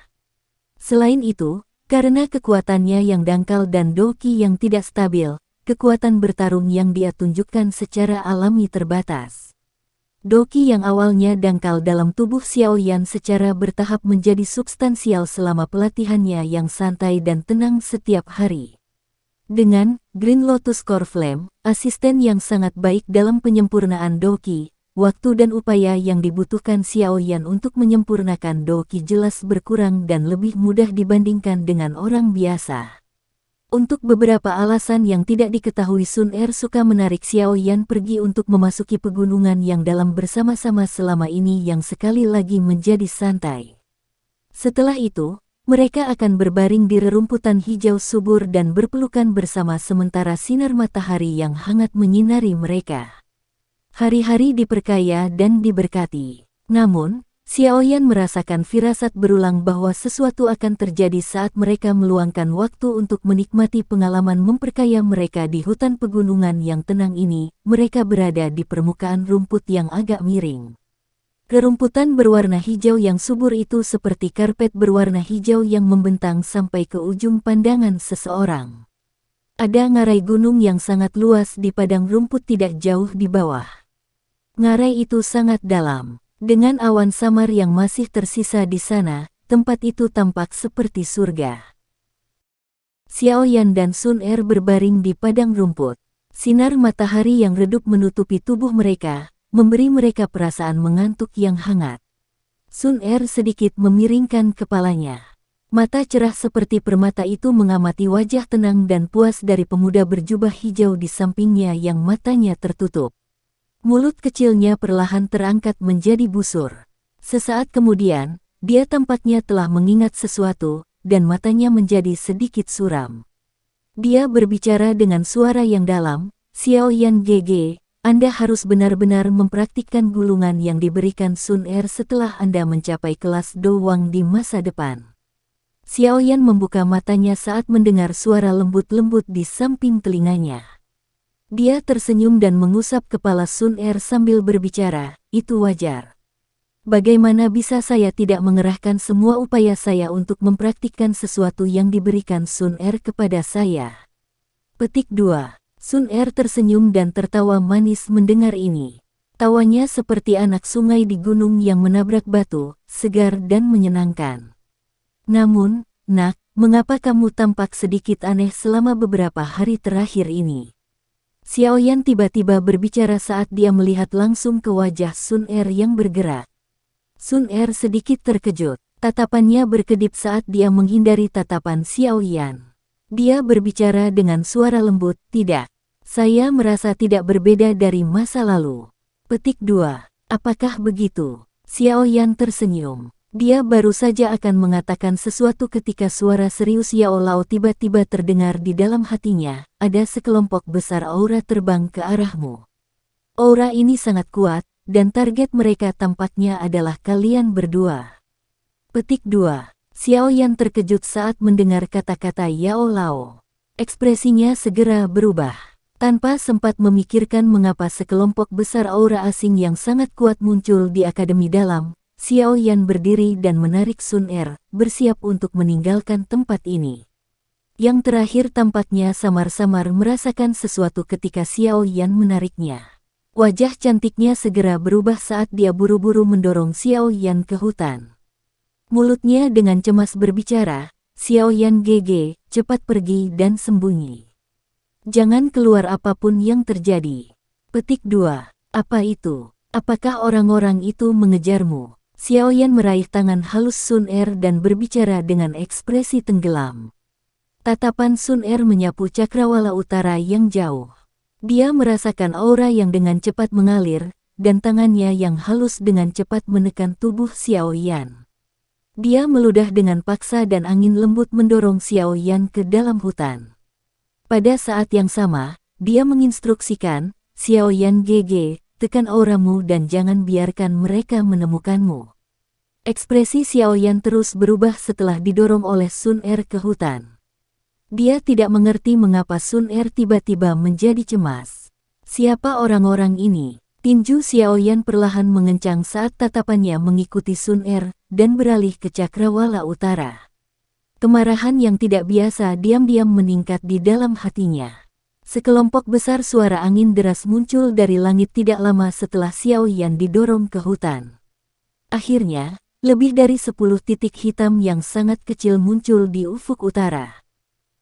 Selain itu, karena kekuatannya yang dangkal dan doki yang tidak stabil, kekuatan bertarung yang dia tunjukkan secara alami terbatas. Doki yang awalnya dangkal dalam tubuh Xiaoyan secara bertahap menjadi substansial selama pelatihannya yang santai dan tenang setiap hari. Dengan Green Lotus Core Flame, asisten yang sangat baik dalam penyempurnaan doki, waktu dan upaya yang dibutuhkan Xiaoyan untuk menyempurnakan doki jelas berkurang dan lebih mudah dibandingkan dengan orang biasa. Untuk beberapa alasan yang tidak diketahui, Sun Er suka menarik Xiaoyan pergi untuk memasuki pegunungan yang dalam bersama-sama selama ini yang sekali lagi menjadi santai. Setelah itu, mereka akan berbaring di rerumputan hijau subur dan berpelukan bersama sementara sinar matahari yang hangat menyinari mereka. Hari-hari diperkaya dan diberkati. Namun, Xiaoyan merasakan firasat berulang bahwa sesuatu akan terjadi saat mereka meluangkan waktu untuk menikmati pengalaman memperkaya mereka di hutan pegunungan yang tenang ini. Mereka berada di permukaan rumput yang agak miring. Rerumputan berwarna hijau yang subur itu seperti karpet berwarna hijau yang membentang sampai ke ujung pandangan seseorang. Ada ngarai gunung yang sangat luas di padang rumput tidak jauh di bawah. Ngarai itu sangat dalam. Dengan awan samar yang masih tersisa di sana, tempat itu tampak seperti surga. Xiaoyan dan Sun Er berbaring di padang rumput. Sinar matahari yang redup menutupi tubuh mereka, memberi mereka perasaan mengantuk yang hangat. Sun Er sedikit memiringkan kepalanya. Mata cerah seperti permata itu mengamati wajah tenang dan puas dari pemuda berjubah hijau di sampingnya yang matanya tertutup. Mulut kecilnya perlahan terangkat menjadi busur. Sesaat kemudian, dia tampaknya telah mengingat sesuatu, dan matanya menjadi sedikit suram. Dia berbicara dengan suara yang dalam, "Xiaoyan GG, Anda harus benar-benar mempraktikkan gulungan yang diberikan Sun Er setelah Anda mencapai kelas Douwang di masa depan." Xiaoyan membuka matanya saat mendengar suara lembut-lembut di samping telinganya. Dia tersenyum dan mengusap kepala Sun Er sambil berbicara, "Itu wajar. Bagaimana bisa saya tidak mengerahkan semua upaya saya untuk mempraktikkan sesuatu yang diberikan Sun Er kepada saya?" Petik 2. Sun Er tersenyum dan tertawa manis mendengar ini. Tawanya seperti anak sungai di gunung yang menabrak batu, segar dan menyenangkan. "Namun, Nak, mengapa kamu tampak sedikit aneh selama beberapa hari terakhir ini?" Xiaoyan tiba-tiba berbicara saat dia melihat langsung ke wajah Sun Er yang bergerak. Sun Er sedikit terkejut, tatapannya berkedip saat dia menghindari tatapan Xiaoyan. Dia berbicara dengan suara lembut, "Tidak. Saya merasa tidak berbeda dari masa lalu." Petik 2. Apakah begitu? Xiaoyan tersenyum. Dia baru saja akan mengatakan sesuatu ketika suara serius Yao Lao tiba-tiba terdengar di dalam hatinya. "Ada sekelompok besar aura terbang ke arahmu. Aura ini sangat kuat, dan target mereka tampaknya adalah kalian berdua." Petik 2. Xiaoyan terkejut saat mendengar kata-kata Yao Lao. Ekspresinya segera berubah. Tanpa sempat memikirkan mengapa sekelompok besar aura asing yang sangat kuat muncul di Akademi Dalam, Xiaoyan berdiri dan menarik Sun Er, bersiap untuk meninggalkan tempat ini. Yang terakhir tampaknya samar-samar merasakan sesuatu ketika Xiaoyan menariknya. Wajah cantiknya segera berubah saat dia buru-buru mendorong Xiaoyan ke hutan. Mulutnya dengan cemas berbicara, "Xiaoyan GG, cepat pergi dan sembunyi. Jangan keluar apapun yang terjadi." Petik 2. Apa itu? Apakah orang-orang itu mengejarmu? Xiaoyan meraih tangan halus Sun Er dan berbicara dengan ekspresi tenggelam. Tatapan Sun Er menyapu cakrawala utara yang jauh. Dia merasakan aura yang dengan cepat mengalir, dan tangannya yang halus dengan cepat menekan tubuh Xiaoyan. Dia meludah dengan paksa dan angin lembut mendorong Xiaoyan ke dalam hutan. Pada saat yang sama, dia menginstruksikan, Xiaoyan GG, tekan auramu dan jangan biarkan mereka menemukanmu. Ekspresi Xiaoyan terus berubah setelah didorong oleh Sun Er ke hutan. Dia tidak mengerti mengapa Sun Er tiba-tiba menjadi cemas. Siapa orang-orang ini? Tinju Xiaoyan perlahan mengencang saat tatapannya mengikuti Sun Er dan beralih ke cakrawala utara. Kemarahan yang tidak biasa diam-diam meningkat di dalam hatinya. Sekelompok besar suara angin deras muncul dari langit tidak lama setelah Xiaoyan didorong ke hutan. Akhirnya, lebih dari 10 titik hitam yang sangat kecil muncul di ufuk utara.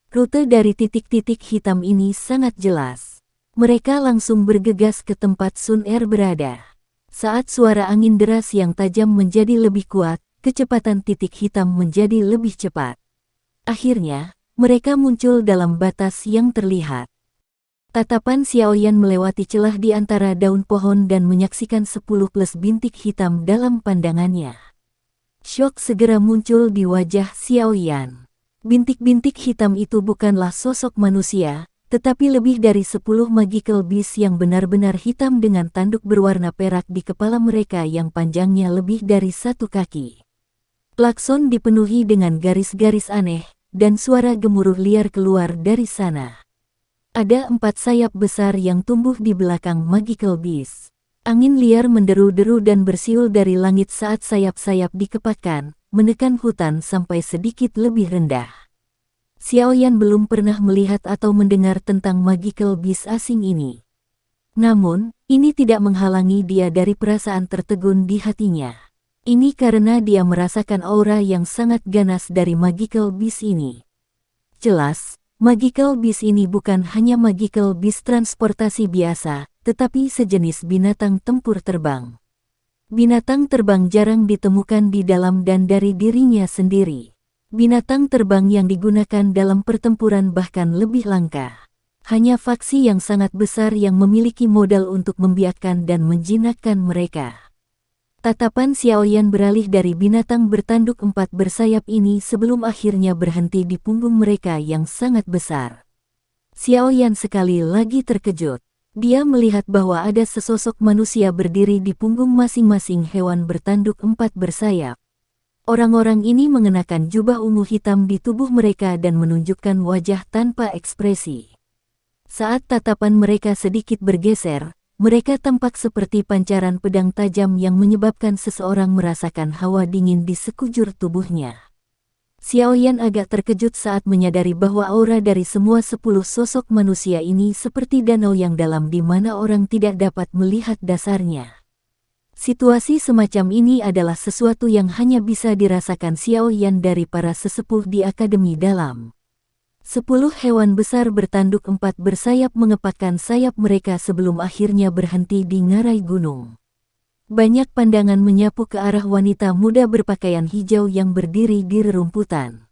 Rute dari titik-titik hitam ini sangat jelas. Mereka langsung bergegas ke tempat Sun Er berada. Saat suara angin deras yang tajam menjadi lebih kuat, kecepatan titik hitam menjadi lebih cepat. Akhirnya, mereka muncul dalam batas yang terlihat. Tatapan Xiaoyan melewati celah di antara daun pohon dan menyaksikan 10+ bintik hitam dalam pandangannya. Syok segera muncul di wajah Xiaoyan. Bintik-bintik hitam itu bukanlah sosok manusia, tetapi lebih dari 10 magical beast yang benar-benar hitam dengan tanduk berwarna perak di kepala mereka yang panjangnya lebih dari 1 kaki. Klakson dipenuhi dengan garis-garis aneh, dan suara gemuruh liar keluar dari sana. Ada 4 sayap besar yang tumbuh di belakang magical beast. Angin liar menderu-deru dan bersiul dari langit saat sayap-sayap dikepakkan, menekan hutan sampai sedikit lebih rendah. Xiaoyan belum pernah melihat atau mendengar tentang magical beast asing ini. Namun, ini tidak menghalangi dia dari perasaan tertegun di hatinya. Ini karena dia merasakan aura yang sangat ganas dari magical beast ini. Jelas, magical beast ini bukan hanya magical beast transportasi biasa, tetapi sejenis binatang tempur terbang. Binatang terbang jarang ditemukan di dalam dan dari dirinya sendiri. Binatang terbang yang digunakan dalam pertempuran bahkan lebih langka. Hanya faksi yang sangat besar yang memiliki modal untuk membiakkan dan menjinakkan mereka. Tatapan Xiaoyan beralih dari binatang bertanduk 4 bersayap ini sebelum akhirnya berhenti di punggung mereka yang sangat besar. Xiaoyan sekali lagi terkejut. Dia melihat bahwa ada sesosok manusia berdiri di punggung masing-masing hewan bertanduk 4 bersayap. Orang-orang ini mengenakan jubah ungu hitam di tubuh mereka dan menunjukkan wajah tanpa ekspresi. Saat tatapan mereka sedikit bergeser, mereka tampak seperti pancaran pedang tajam yang menyebabkan seseorang merasakan hawa dingin di sekujur tubuhnya. Xiaoyan agak terkejut saat menyadari bahwa aura dari semua 10 sosok manusia ini seperti danau yang dalam di mana orang tidak dapat melihat dasarnya. Situasi semacam ini adalah sesuatu yang hanya bisa dirasakan Xiaoyan dari para sesepuh di Akademi Dalam. 10 hewan besar bertanduk 4 bersayap mengepakkan sayap mereka sebelum akhirnya berhenti di ngarai gunung. Banyak pandangan menyapu ke arah wanita muda berpakaian hijau yang berdiri di rerumputan.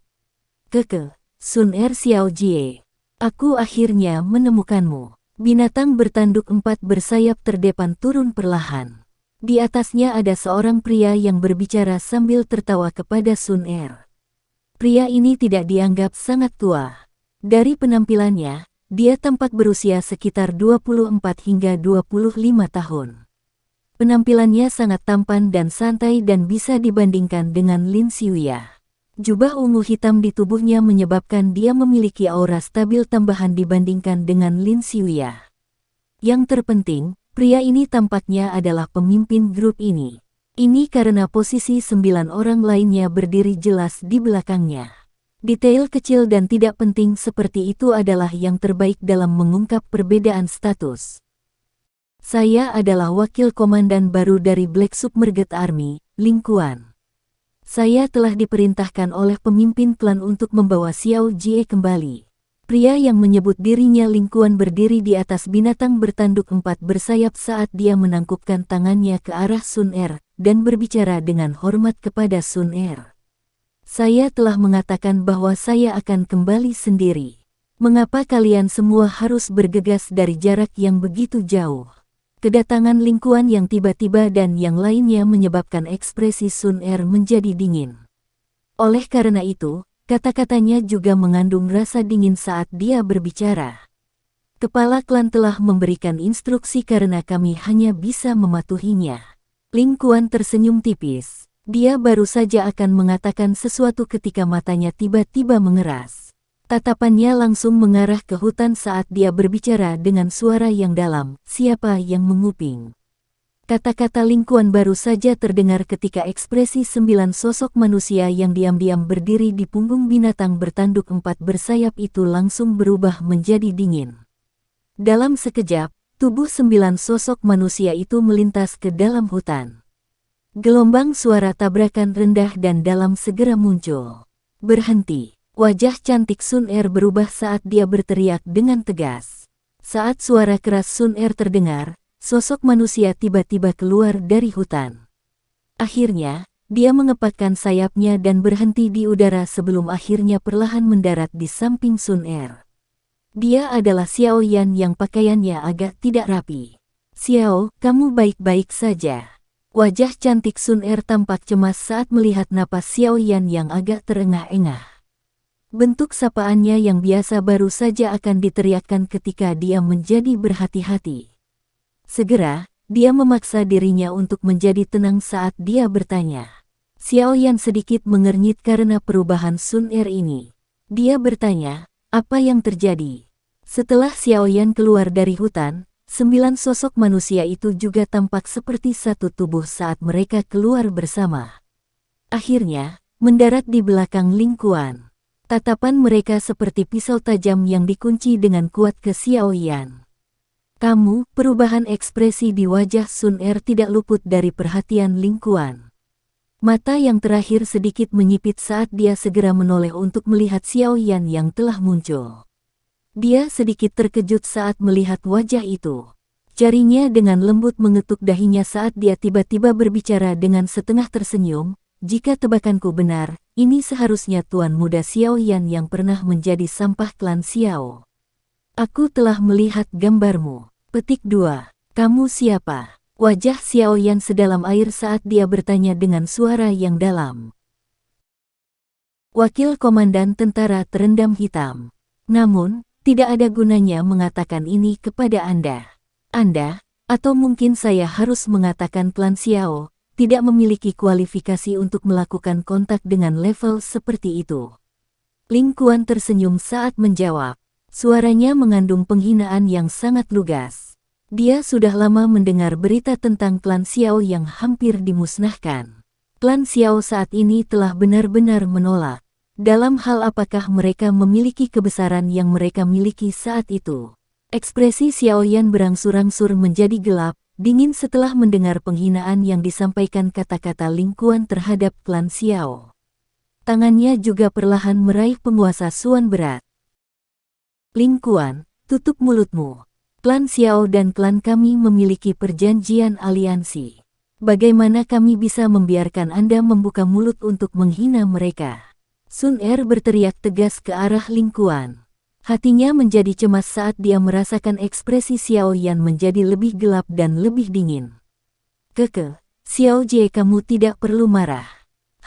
Keke, Sun Er Xiaojie. Aku akhirnya menemukanmu. Binatang bertanduk 4 bersayap terdepan turun perlahan. Di atasnya ada seorang pria yang berbicara sambil tertawa kepada Sun Er. Pria ini tidak dianggap sangat tua. Dari penampilannya, dia tampak berusia sekitar 24 hingga 25 tahun. Penampilannya sangat tampan dan santai dan bisa dibandingkan dengan Lin Xiuya. Jubah ungu hitam di tubuhnya menyebabkan dia memiliki aura stabil tambahan dibandingkan dengan Lin Xiuya. Yang terpenting, pria ini tampaknya adalah pemimpin grup ini. Ini karena posisi 9 orang lainnya berdiri jelas di belakangnya. Detail kecil dan tidak penting seperti itu adalah yang terbaik dalam mengungkap perbedaan status. Saya adalah wakil komandan baru dari Black Submerged Army, Ling Quan. Saya telah diperintahkan oleh pemimpin klan untuk membawa Xiao Jie kembali. Pria yang menyebut dirinya Ling Quan berdiri di atas binatang bertanduk 4 bersayap saat dia menangkupkan tangannya ke arah Sun Er, dan berbicara dengan hormat kepada Sun Er. Saya telah mengatakan bahwa saya akan kembali sendiri. Mengapa kalian semua harus bergegas dari jarak yang begitu jauh? Kedatangan Ling Kuan yang tiba-tiba dan yang lainnya menyebabkan ekspresi Sun Er menjadi dingin. Oleh karena itu, kata-katanya juga mengandung rasa dingin saat dia berbicara. Kepala klan telah memberikan instruksi karena kami hanya bisa mematuhinya. Ling Kuan tersenyum tipis. Dia baru saja akan mengatakan sesuatu ketika matanya tiba-tiba mengeras. Tatapannya langsung mengarah ke hutan saat dia berbicara dengan suara yang dalam, "Siapa yang menguping?" Kata-kata Ling Kuan baru saja terdengar ketika ekspresi 9 sosok manusia yang diam-diam berdiri di punggung binatang bertanduk 4 bersayap itu langsung berubah menjadi dingin. Dalam sekejap, tubuh 9 sosok manusia itu melintas ke dalam hutan. Gelombang suara tabrakan rendah dan dalam segera muncul. "Berhenti!" Wajah cantik Sun Er berubah saat dia berteriak dengan tegas. Saat suara keras Sun Er terdengar, sosok manusia tiba-tiba keluar dari hutan. Akhirnya, dia mengepakkan sayapnya dan berhenti di udara sebelum akhirnya perlahan mendarat di samping Sun Er. Dia adalah Xiao Yan yang pakaiannya agak tidak rapi. "Xiao, kamu baik-baik saja?" Wajah cantik Sun Er tampak cemas saat melihat napas Xiao Yan yang agak terengah-engah. Bentuk sapaannya yang biasa baru saja akan diteriakkan ketika dia menjadi berhati-hati. Segera, dia memaksa dirinya untuk menjadi tenang saat dia bertanya. Xiao Yan sedikit mengernyit karena perubahan Sun Er ini. Dia bertanya, "Apa yang terjadi?" Setelah Xiao Yan keluar dari hutan, 9 sosok manusia itu juga tampak seperti satu tubuh saat mereka keluar bersama. Akhirnya, mendarat di belakang Ling Kuan. Tatapan mereka seperti pisau tajam yang dikunci dengan kuat ke Xiao Yan. Perubahan ekspresi di wajah Sun Er tidak luput dari perhatian Ling Kuan. Mata yang terakhir sedikit menyipit saat dia segera menoleh untuk melihat Xiao Yan yang telah muncul. Dia sedikit terkejut saat melihat wajah itu. Jarinya dengan lembut mengetuk dahinya saat dia tiba-tiba berbicara dengan setengah tersenyum, "Jika tebakanku benar, ini seharusnya Tuan Muda Xiao Yan yang pernah menjadi sampah klan Xiao. Aku telah melihat gambarmu." Petik 2. "Kamu siapa?" Wajah Xiao Yan sedalam air saat dia bertanya dengan suara yang dalam. Wakil Komandan Tentara Terendam Hitam. "Namun, tidak ada gunanya mengatakan ini kepada Anda. Atau mungkin saya harus mengatakan klan Xiao, tidak memiliki kualifikasi untuk melakukan kontak dengan level seperti itu." Ling Kuan tersenyum saat menjawab. Suaranya mengandung penghinaan yang sangat lugas. Dia sudah lama mendengar berita tentang klan Xiao yang hampir dimusnahkan. Klan Xiao saat ini telah benar-benar menolak. Dalam hal apakah mereka memiliki kebesaran yang mereka miliki saat itu? Ekspresi Xiao Yan berangsur-angsur menjadi gelap, dingin setelah mendengar penghinaan yang disampaikan kata-kata Ling Kuan terhadap klan Xiao. Tangannya juga perlahan meraih penguasa Suan berat. "Ling Kuan, tutup mulutmu. Klan Xiao dan klan kami memiliki perjanjian aliansi. Bagaimana kami bisa membiarkan Anda membuka mulut untuk menghina mereka?" Sun Er berteriak tegas ke arah Ling Kuan. Hatinya menjadi cemas saat dia merasakan ekspresi Xiao Yan menjadi lebih gelap dan lebih dingin. Xiao Jie, kamu tidak perlu marah.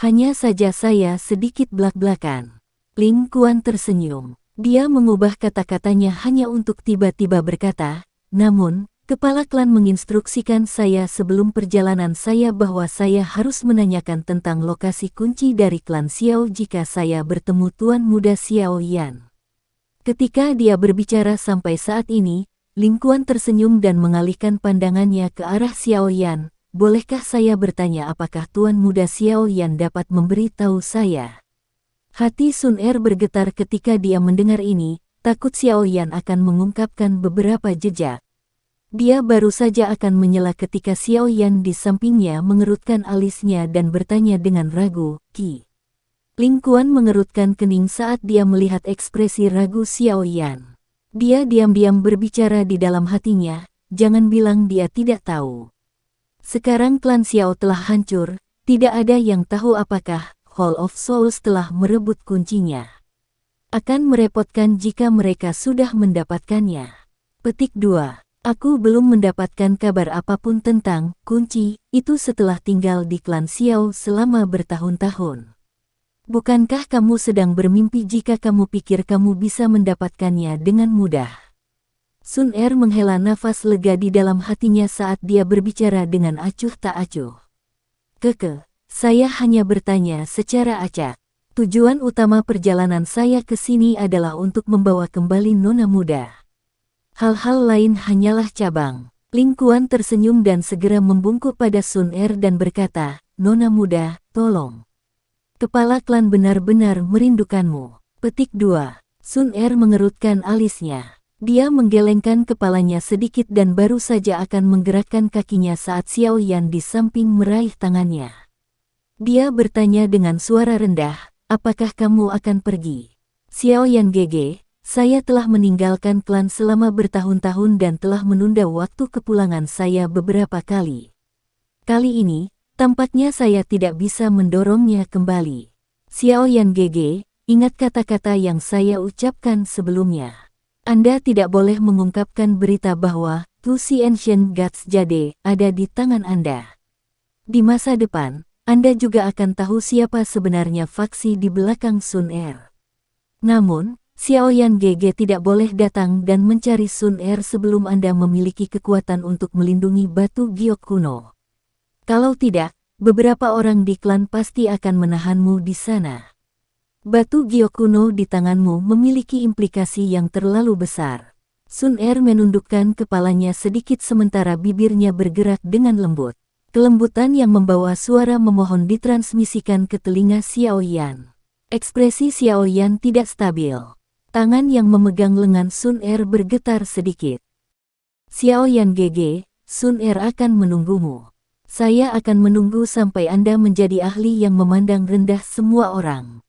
Hanya saja saya sedikit blak-blakan." Ling Kuan tersenyum. Dia mengubah kata-katanya hanya untuk tiba-tiba berkata, "Namun, kepala klan menginstruksikan saya sebelum perjalanan saya bahwa saya harus menanyakan tentang lokasi kunci dari klan Xiao jika saya bertemu Tuan Muda Xiao Yan." Ketika dia berbicara sampai saat ini, Ling Kuan tersenyum dan mengalihkan pandangannya ke arah Xiao Yan. "Bolehkah saya bertanya apakah Tuan Muda Xiao Yan dapat memberitahu saya?" Hati Sun Er bergetar ketika dia mendengar ini, takut Xiao Yan akan mengungkapkan beberapa jejak. Dia baru saja akan menyela ketika Xiao Yan di sampingnya mengerutkan alisnya dan bertanya dengan ragu, "Ki?" Ling Kuan mengerutkan kening saat dia melihat ekspresi ragu Xiao Yan. Dia diam-diam berbicara di dalam hatinya, "Jangan bilang dia tidak tahu." Sekarang klan Xiao telah hancur, tidak ada yang tahu apakah Hall of Souls telah merebut kuncinya. Akan merepotkan jika mereka sudah mendapatkannya. Petik 2. Aku belum mendapatkan kabar apapun tentang kunci itu setelah tinggal di klan Xiao selama bertahun-tahun. Bukankah kamu sedang bermimpi jika kamu pikir kamu bisa mendapatkannya dengan mudah? Sun Er menghela nafas lega di dalam hatinya saat dia berbicara dengan acuh tak acuh. Saya hanya bertanya secara acak. Tujuan utama perjalanan saya ke sini adalah untuk membawa kembali Nona muda. Hal-hal lain hanyalah cabang. Ling Kuan tersenyum dan segera membungkuk pada Sun Er dan berkata, Nona muda, tolong. Kepala klan benar-benar merindukanmu. Petik 2. Sun Er mengerutkan alisnya. Dia menggelengkan kepalanya sedikit dan baru saja akan menggerakkan kakinya saat Xiao Yan di samping meraih tangannya. Dia bertanya dengan suara rendah, apakah kamu akan pergi? Xiao Yan GG, saya telah meninggalkan klan selama bertahun-tahun dan telah menunda waktu kepulangan saya beberapa kali. Kali ini, tampaknya saya tidak bisa mendorongnya kembali. Xiao Yan GG, ingat kata-kata yang saya ucapkan sebelumnya. Anda tidak boleh mengungkapkan berita bahwa Tu Si Ancient Gods Jade ada di tangan Anda. Di masa depan, Anda juga akan tahu siapa sebenarnya faksi di belakang Sun Er. Namun, Xiao Yan GG tidak boleh datang dan mencari Sun Er sebelum Anda memiliki kekuatan untuk melindungi batu giok kuno. Kalau tidak, beberapa orang di klan pasti akan menahanmu di sana. Batu giok kuno di tanganmu memiliki implikasi yang terlalu besar. Sun Er menundukkan kepalanya sedikit sementara bibirnya bergerak dengan lembut. Kelembutan yang membawa suara memohon ditransmisikan ke telinga Xiao Yan. Ekspresi Xiao Yan tidak stabil. Tangan yang memegang lengan Sun Er bergetar sedikit. Xiao Yan GG, Sun Er akan menunggumu. Saya akan menunggu sampai Anda menjadi ahli yang memandang rendah semua orang.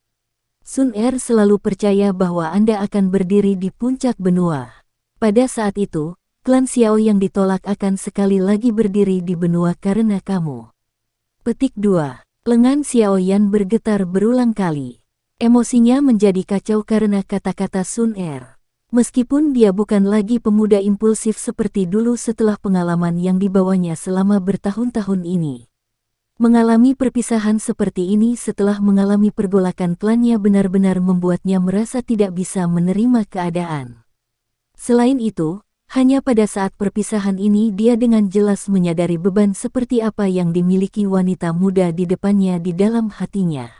Sun Er selalu percaya bahwa Anda akan berdiri di puncak benua. Pada saat itu, klan Xiao yang ditolak akan sekali lagi berdiri di benua karena kamu. Petik 2. Lengan Xiao Yan bergetar berulang kali. Emosinya menjadi kacau karena kata-kata Sun Er. Meskipun dia bukan lagi pemuda impulsif seperti dulu setelah pengalaman yang dibawanya selama bertahun-tahun ini. Mengalami perpisahan seperti ini setelah mengalami pergolakan klannya benar-benar membuatnya merasa tidak bisa menerima keadaan. Selain itu, hanya pada saat perpisahan ini dia dengan jelas menyadari beban seperti apa yang dimiliki wanita muda di depannya di dalam hatinya.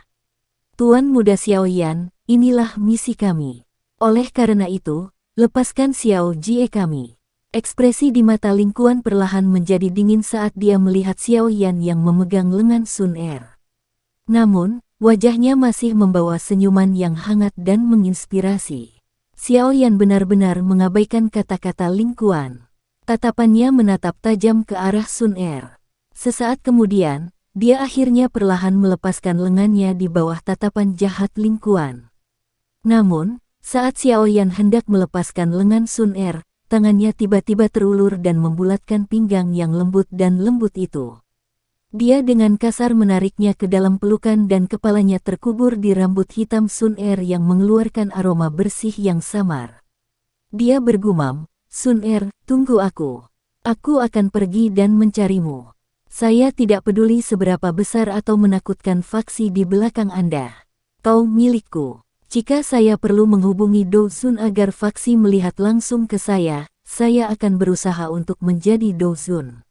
Tuan Muda Xiao Yan, inilah misi kami. Oleh karena itu, lepaskan Xiao Jie kami. Ekspresi di mata Ling Kuan perlahan menjadi dingin saat dia melihat Xiao Yan yang memegang lengan Sun Er. Namun, wajahnya masih membawa senyuman yang hangat dan menginspirasi. Xiao Yan benar-benar mengabaikan kata-kata Ling Kuan. Tatapannya menatap tajam ke arah Sun Er. Sesaat kemudian, dia akhirnya perlahan melepaskan lengannya di bawah tatapan jahat Ling Kuan. Namun, saat Xiao Yan hendak melepaskan lengan Sun Er, tangannya tiba-tiba terulur dan membulatkan pinggang yang lembut dan lembut itu. Dia dengan kasar menariknya ke dalam pelukan dan kepalanya terkubur di rambut hitam Sun Er yang mengeluarkan aroma bersih yang samar. Dia bergumam, Sun Er, tunggu aku. Aku akan pergi dan mencarimu. Saya tidak peduli seberapa besar atau menakutkan faksi di belakang Anda. Kau milikku. Jika saya perlu menghubungi Do Zun agar faksi melihat langsung ke saya akan berusaha untuk menjadi Do Zun.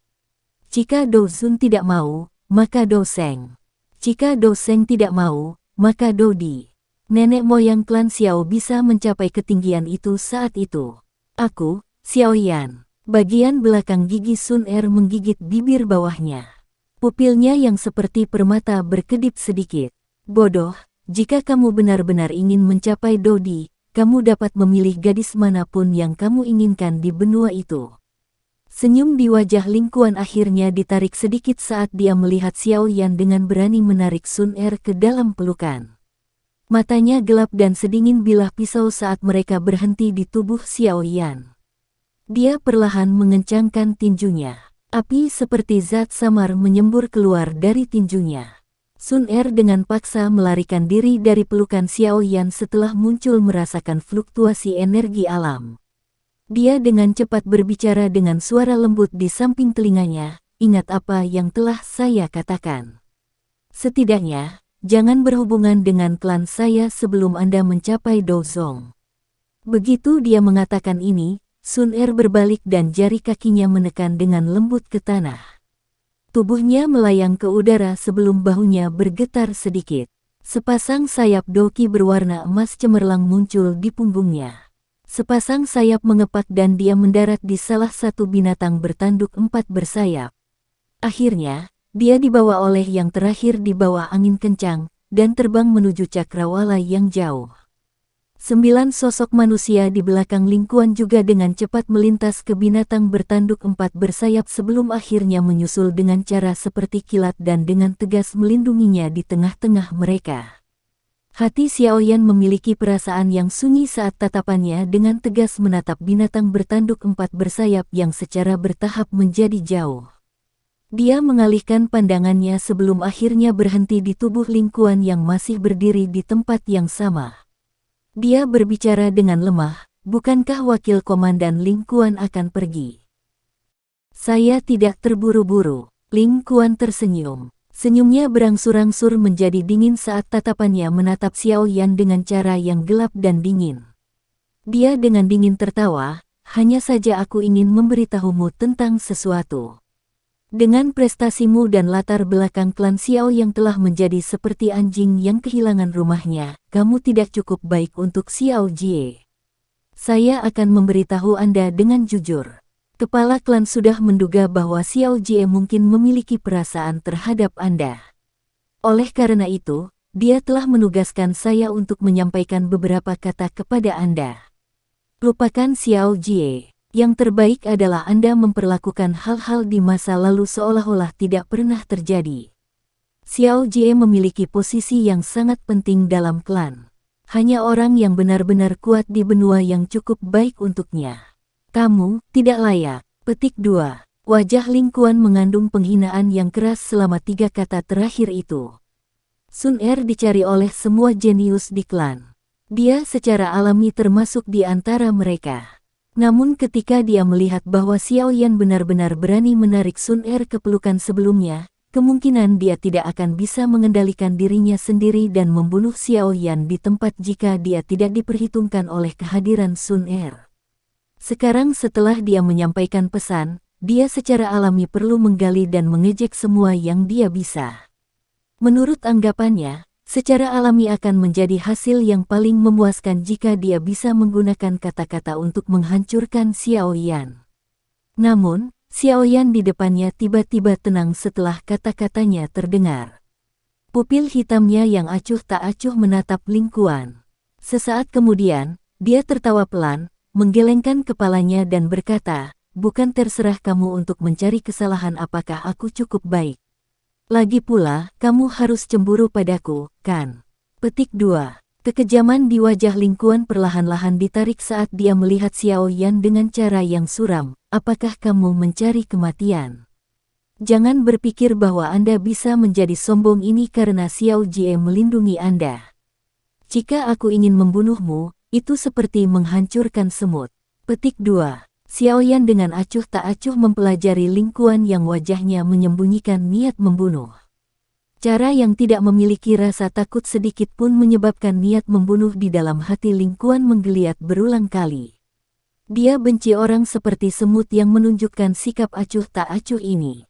Jika Do Zun tidak mau, maka Do Seng. Jika Do Seng tidak mau, maka Do Di. Nenek moyang klan Xiao bisa mencapai ketinggian itu saat itu. Aku, Xiao Yan. Bagian belakang gigi Sun Er menggigit bibir bawahnya. Pupilnya yang seperti permata berkedip sedikit. Bodoh. Jika kamu benar-benar ingin mencapai Dodi, kamu dapat memilih gadis manapun yang kamu inginkan di benua itu. Senyum di wajah Ling Kuan akhirnya ditarik sedikit saat dia melihat Xiao Yan dengan berani menarik Sun Er ke dalam pelukan. Matanya gelap dan sedingin bilah pisau saat mereka berhenti di tubuh Xiao Yan. Dia perlahan mengencangkan tinjunya. Api seperti zat samar menyembur keluar dari tinjunya. Sun Er dengan paksa melarikan diri dari pelukan Xiao Yan setelah muncul merasakan fluktuasi energi alam. Dia dengan cepat berbicara dengan suara lembut di samping telinganya, "Ingat apa yang telah saya katakan. Setidaknya, jangan berhubungan dengan klan saya sebelum Anda mencapai Dozong." Begitu dia mengatakan ini, Sun Er berbalik dan jari kakinya menekan dengan lembut ke tanah. Tubuhnya melayang ke udara sebelum bahunya bergetar sedikit. Sepasang sayap doki berwarna emas cemerlang muncul di punggungnya. Sepasang sayap mengepak dan dia mendarat di salah satu binatang bertanduk 4 bersayap. Akhirnya, dia dibawa oleh yang terakhir di bawah angin kencang, dan terbang menuju cakrawala yang jauh. 9 sosok manusia di belakang Lingkuan juga dengan cepat melintas ke binatang bertanduk 4 bersayap sebelum akhirnya menyusul dengan cara seperti kilat dan dengan tegas melindunginya di tengah-tengah mereka. Hati Xiao Yan memiliki perasaan yang sunyi saat tatapannya dengan tegas menatap binatang bertanduk 4 bersayap yang secara bertahap menjadi jauh. Dia mengalihkan pandangannya sebelum akhirnya berhenti di tubuh Lingkuan yang masih berdiri di tempat yang sama. Dia berbicara dengan lemah, "Bukankah wakil komandan Lingkuan akan pergi?" "Saya tidak terburu-buru." Lingkuan tersenyum. Senyumnya berangsur-angsur menjadi dingin saat tatapannya menatap Xiao Yan dengan cara yang gelap dan dingin. Dia dengan dingin tertawa, "Hanya saja aku ingin memberitahumu tentang sesuatu. Dengan prestasimu dan latar belakang klan Xiao yang telah menjadi seperti anjing yang kehilangan rumahnya, kamu tidak cukup baik untuk Xiao Jie. Saya akan memberitahu Anda dengan jujur. Kepala klan sudah menduga bahwa Xiao Jie mungkin memiliki perasaan terhadap Anda. Oleh karena itu, dia telah menugaskan saya untuk menyampaikan beberapa kata kepada Anda. Lupakan Xiao Jie. Yang terbaik adalah Anda memperlakukan hal-hal di masa lalu seolah-olah tidak pernah terjadi. Xiao Jie memiliki posisi yang sangat penting dalam klan. Hanya orang yang benar-benar kuat di benua yang cukup baik untuknya. Kamu tidak layak. Petik 2. Wajah Lingkuan mengandung penghinaan yang keras selama 3 kata terakhir itu. Sun Er dicari oleh semua jenius di klan. Dia secara alami termasuk di antara mereka. Namun ketika dia melihat bahwa Xiao Yan benar-benar berani menarik Sun Er ke pelukan sebelumnya, kemungkinan dia tidak akan bisa mengendalikan dirinya sendiri dan membunuh Xiao Yan di tempat jika dia tidak diperhitungkan oleh kehadiran Sun Er. Sekarang setelah dia menyampaikan pesan, dia secara alami perlu menggali dan mengejek semua yang dia bisa. Menurut anggapannya, secara alami akan menjadi hasil yang paling memuaskan jika dia bisa menggunakan kata-kata untuk menghancurkan Xiao Yan. Namun, Xiao Yan di depannya tiba-tiba tenang setelah kata-katanya terdengar. Pupil hitamnya yang acuh tak acuh menatap Lingkuan. Sesaat kemudian, dia tertawa pelan, menggelengkan kepalanya dan berkata, "Bukan terserah kamu untuk mencari kesalahan apakah aku cukup baik. Lagi pula, kamu harus cemburu padaku, kan?" Petik 2. Kekejaman di wajah Lingkuan perlahan-lahan ditarik saat dia melihat Xiao Yan dengan cara yang suram. "Apakah kamu mencari kematian? Jangan berpikir bahwa Anda bisa menjadi sombong ini karena Xiao Jie melindungi Anda. Jika aku ingin membunuhmu, itu seperti menghancurkan semut." Petik 2. Xiao Yan dengan acuh tak acuh mempelajari Lingkuan yang wajahnya menyembunyikan niat membunuh. Cara yang tidak memiliki rasa takut sedikit pun menyebabkan niat membunuh di dalam hati Lingkuan menggeliat berulang kali. Dia benci orang seperti semut yang menunjukkan sikap acuh tak acuh ini.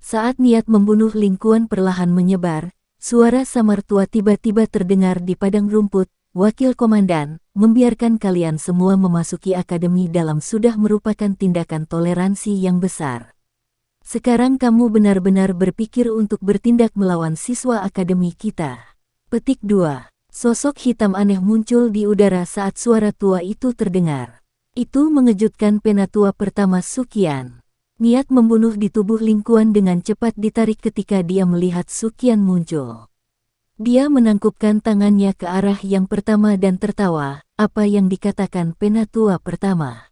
Saat niat membunuh Lingkuan perlahan menyebar, suara samar tua tiba-tiba terdengar di padang rumput. "Wakil komandan, membiarkan kalian semua memasuki akademi dalam sudah merupakan tindakan toleransi yang besar. Sekarang kamu benar-benar berpikir untuk bertindak melawan siswa akademi kita." Petik 2. Sosok hitam aneh muncul di udara saat suara tua itu terdengar. Itu mengejutkan penatua pertama Suqian. Niat membunuh di tubuh Lingkuan dengan cepat ditarik ketika dia melihat Suqian muncul. Dia menangkupkan tangannya ke arah yang pertama dan tertawa. "Apa yang dikatakan penatua pertama?"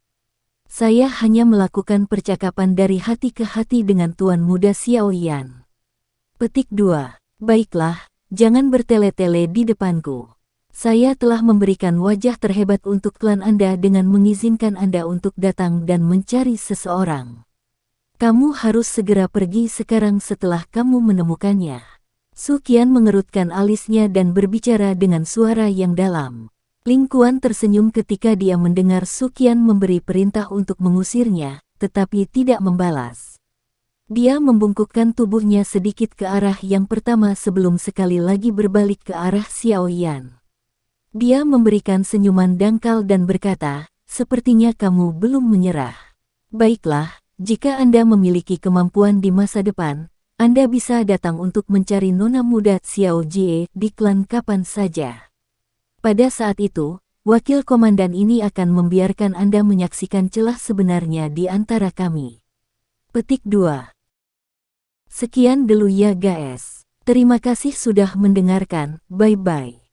Saya hanya melakukan percakapan dari hati ke hati dengan Tuan Muda Xiao Yan. Petik 2. Baiklah, jangan bertele-tele di depanku. Saya telah memberikan wajah terhebat untuk klan Anda dengan mengizinkan Anda untuk datang dan mencari seseorang. Kamu harus segera pergi sekarang setelah kamu menemukannya. Su Qian mengerutkan alisnya dan berbicara dengan suara yang dalam. Ling Kuan tersenyum ketika dia mendengar Su Qian memberi perintah untuk mengusirnya, tetapi tidak membalas. Dia membungkukkan tubuhnya sedikit ke arah yang pertama sebelum sekali lagi berbalik ke arah Xiao Yan. Dia memberikan senyuman dangkal dan berkata, "Sepertinya kamu belum menyerah. Baiklah, jika Anda memiliki kemampuan di masa depan, Anda bisa datang untuk mencari nona muda Xiao Jie di klan kapan saja. Pada saat itu, wakil komandan ini akan membiarkan Anda menyaksikan celah sebenarnya di antara kami." Petik 2. Sekian dulu ya guys. Terima kasih sudah mendengarkan, bye-bye.